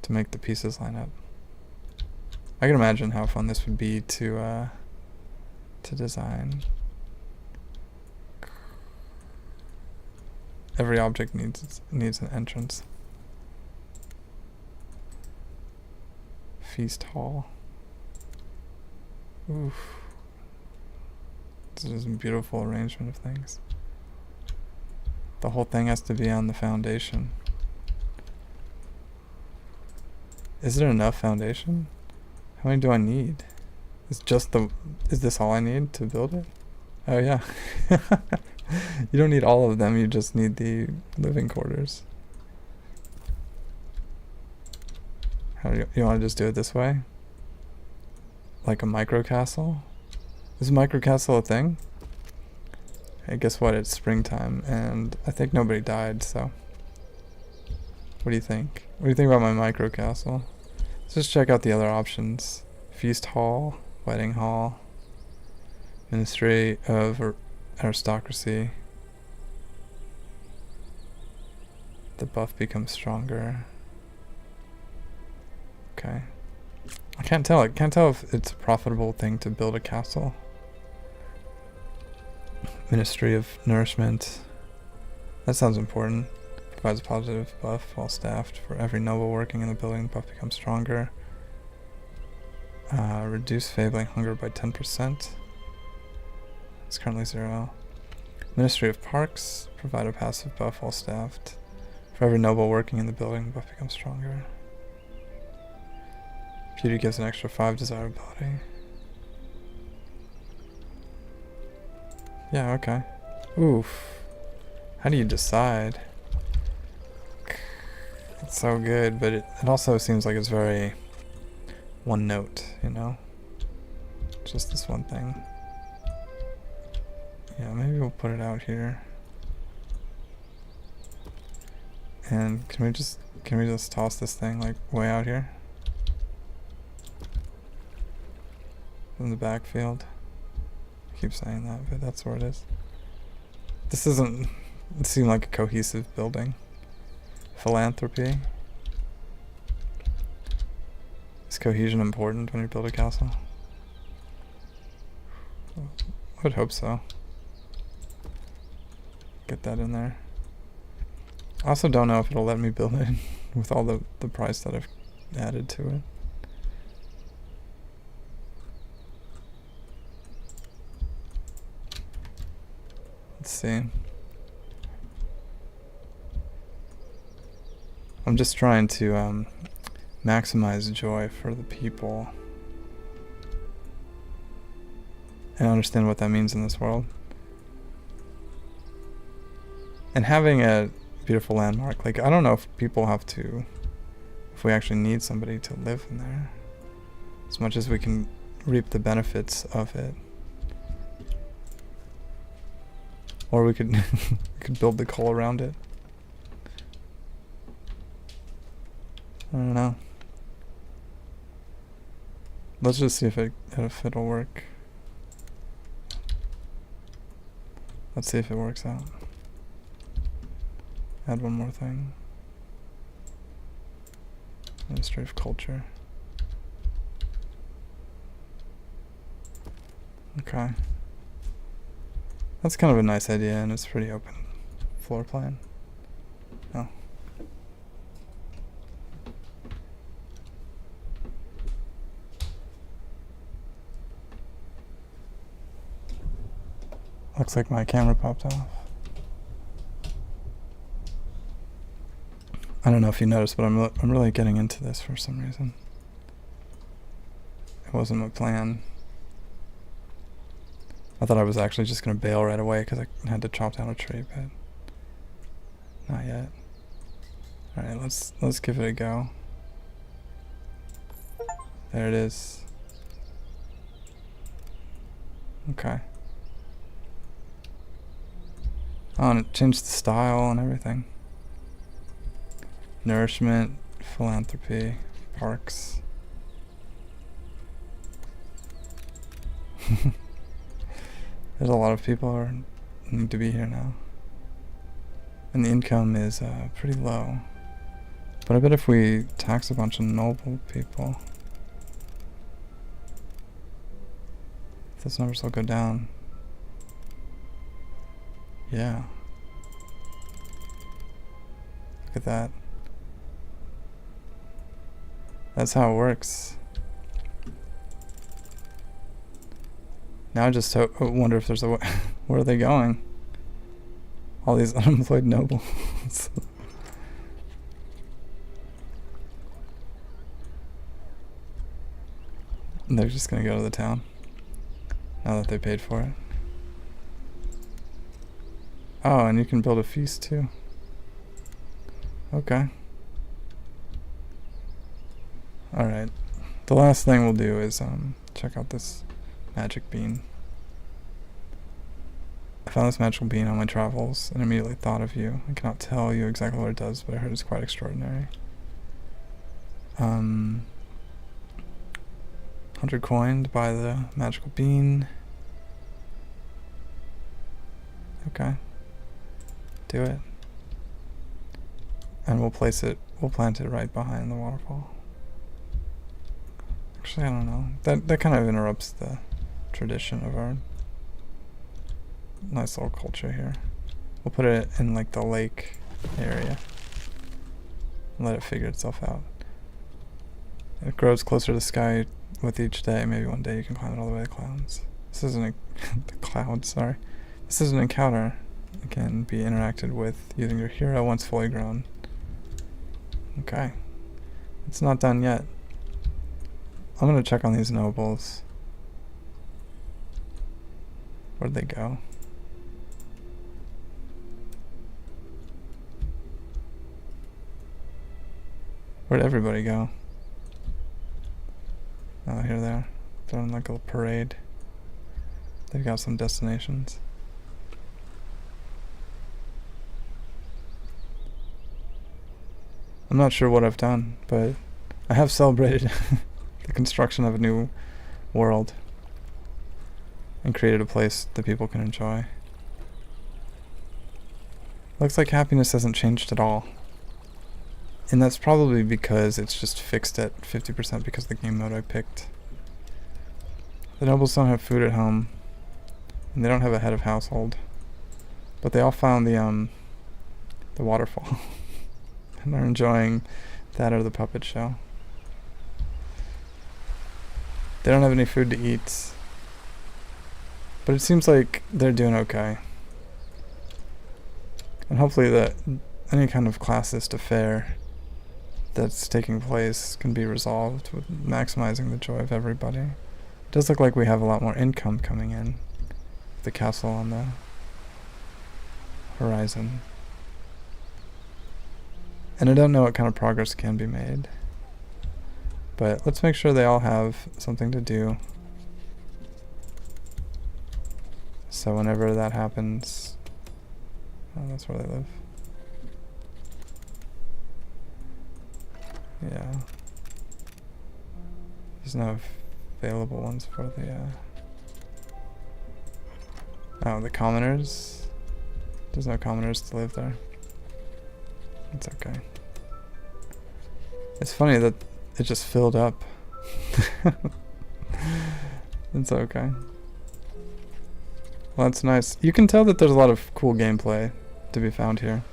to make the pieces line up. I can imagine how fun this would be to design. Every object needs an entrance. Feast hall. Oof. This is a beautiful arrangement of things. The whole thing has to be on the foundation. Is there enough foundation? How many do I need? Is this all I need to build it? Oh yeah. You don't need all of them, you just need the living quarters. How do you want to just do it this way? Like a micro castle? Is a micro castle a thing? Hey, guess what? It's springtime, and I think nobody died, so. What do you think? What do you think about my micro castle? Let's just check out the other options. Feast hall, wedding hall, Ministry of Aristocracy. The buff becomes stronger. Okay. I can't tell if it's a profitable thing to build a castle. Ministry of Nourishment. That sounds important. Provides a positive buff while staffed. For every noble working in the building, the buff becomes stronger. Reduce fabling hunger by 10%. It's currently 0. Ministry of Parks. Provide a passive buff while staffed. For every noble working in the building, the buff becomes stronger. Beauty gives an extra 5 desirability. Yeah, okay. Oof. How do you decide? It's so good, but it also seems like it's very one note, you know? Just this one thing. Yeah, maybe we'll put it out here. And can we just toss this thing like way out here? In the backfield. I keep saying that, but that's where it is. This doesn't seem like a cohesive building. Philanthropy. Is cohesion important when you build a castle? I would hope so. Get that in there. I also don't know if it'll let me build it with all the price that I've added to it. Let's see. I'm just trying to maximize joy for the people and understand what that means in this world. And having a beautiful landmark, like, I don't know if people have to, if we actually need somebody to live in there, as much as we can reap the benefits of it. Or we could we could build the coal around it. I don't know. Let's just see if it'll work. Let's see if it works out. Add one more thing. Administrative culture. Okay. That's kind of a nice idea, and it's pretty open floor plan. Oh. Looks like my camera popped off. I don't know if you noticed, but I'm really getting into this for some reason. It wasn't my plan. I thought I was actually just going to bail right away because I had to chop down a tree, but not yet. Alright, let's give it a go. There it is. Okay. Oh, and it changed the style and everything. Nourishment, philanthropy, parks. There's a lot of people who need to be here now. And the income is pretty low. But I bet if we tax a bunch of noble people, those numbers will go down. Yeah. Look at that. That's how it works. Now I just wonder if there's a way. Where are they going? All these unemployed nobles. They're just gonna go to the town now that they paid for it. Oh, and you can build a feast too. Okay. Alright. The last thing we'll do is check out this magic bean. I found this magical bean on my travels and immediately thought of you. I cannot tell you exactly what it does, but I heard it's quite extraordinary. 100 coin to buy the magical bean. Okay. Do it. And we'll plant it right behind the waterfall. Actually, I don't know. That kind of interrupts the tradition of our nice little culture here. We'll put it in like the lake area and let it figure itself out. It grows closer to the sky with each day. Maybe one day you can climb it all the way to the clouds. This isn't the clouds, sorry. This is an encounter. It can be interacted with using your hero once fully grown. Okay. It's not done yet. I'm gonna check on these nobles. Where'd they go? Where'd everybody go? Oh, here they are. They're on like a parade. They've got some destinations. I'm not sure what I've done, but I have celebrated the construction of a new world and created a place that people can enjoy. Looks like happiness hasn't changed at all. And that's probably because it's just fixed at 50% because of the game mode I picked. The nobles don't have food at home, and they don't have a head of household. But they all found the waterfall and are enjoying that or the puppet show. They don't have any food to eat, but it seems like they're doing okay. And hopefully that any kind of classist affair that's taking place can be resolved with maximizing the joy of everybody. It does look like we have a lot more income coming in. The castle on the horizon. And I don't know what kind of progress can be made. But let's make sure they all have something to do. So whenever that happens... Oh, that's where they live. Yeah. There's no available ones for the, Oh, the commoners? There's no commoners to live there. It's okay. It's funny that it just filled up. It's okay. Well, that's nice. You can tell that there's a lot of cool gameplay to be found here.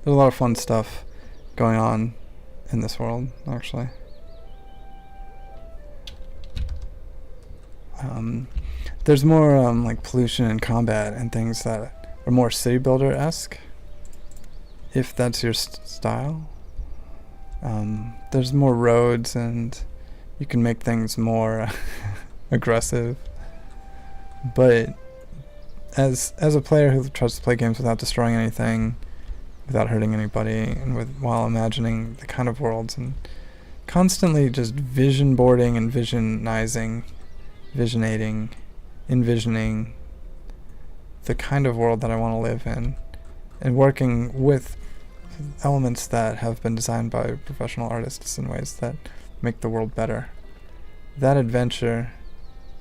There's a lot of fun stuff going on in this world, actually. There's more like pollution and combat and things that are more city builder-esque, if that's your style. There's more roads and you can make things more aggressive. But as a player who tries to play games without destroying anything, without hurting anybody, and while imagining the kind of worlds and constantly just vision boarding and visionating envisioning the kind of world that I want to live in, and working with elements that have been designed by professional artists in ways that make the world better. That adventure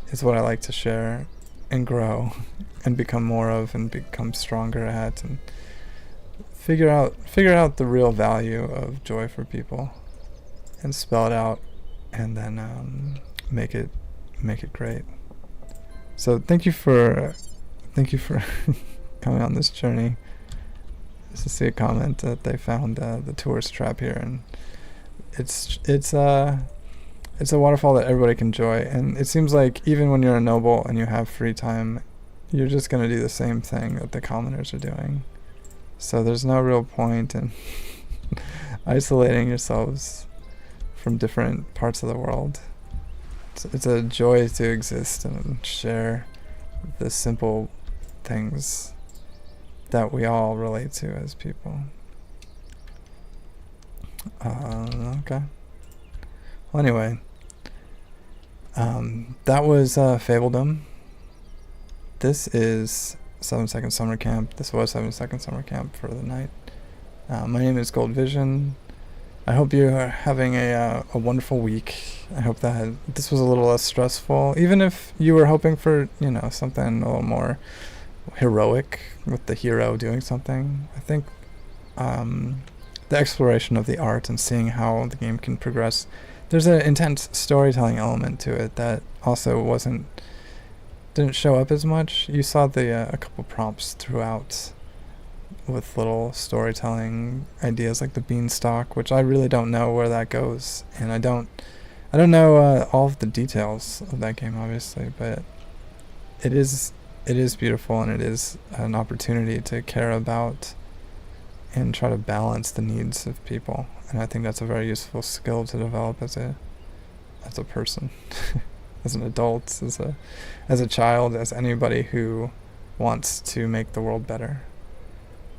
is what I like to share and grow and become more of and become stronger at, and figure out the real value of joy for people and spell it out, and then make it great. So thank you for coming on this journey. Just to see a comment that they found the tourist trap here, and it's a waterfall that everybody can enjoy. And it seems like even when you're a noble and you have free time, you're just gonna do the same thing that the commoners are doing. So there's no real point in isolating yourselves from different parts of the world. It's a joy to exist and share the simple things that we all relate to as people. Okay. Well, anyway, that was Fabledom. This is 7 Second Summer Camp. This was 7 Second Summer Camp for the night. My name is Gold Vision. I hope you are having a wonderful week. I hope that this was a little less stressful, even if you were hoping for, something a little more heroic with the hero doing something. I think the exploration of the art and seeing how the game can progress, there's an intense storytelling element to it that also didn't show up as much. You saw a couple prompts throughout with little storytelling ideas like the beanstalk, which I really don't know where that goes, and I don't know all of the details of that game, obviously, but it is beautiful, and it is an opportunity to care about and try to balance the needs of people. And I think that's a very useful skill to develop as a person, as an adult, as a child, as anybody who wants to make the world better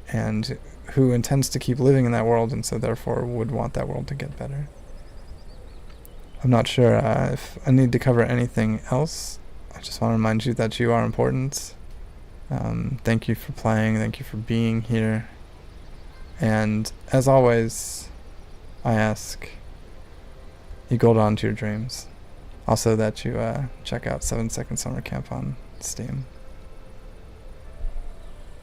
and who intends to keep living in that world, and so therefore would want that world to get better. I'm not sure if I need to cover anything else. I just want to remind you that you are important. Thank you for playing. Thank you for being here. And as always, I ask you hold on to your dreams. Also that you check out 7 Second Summer Camp on Steam.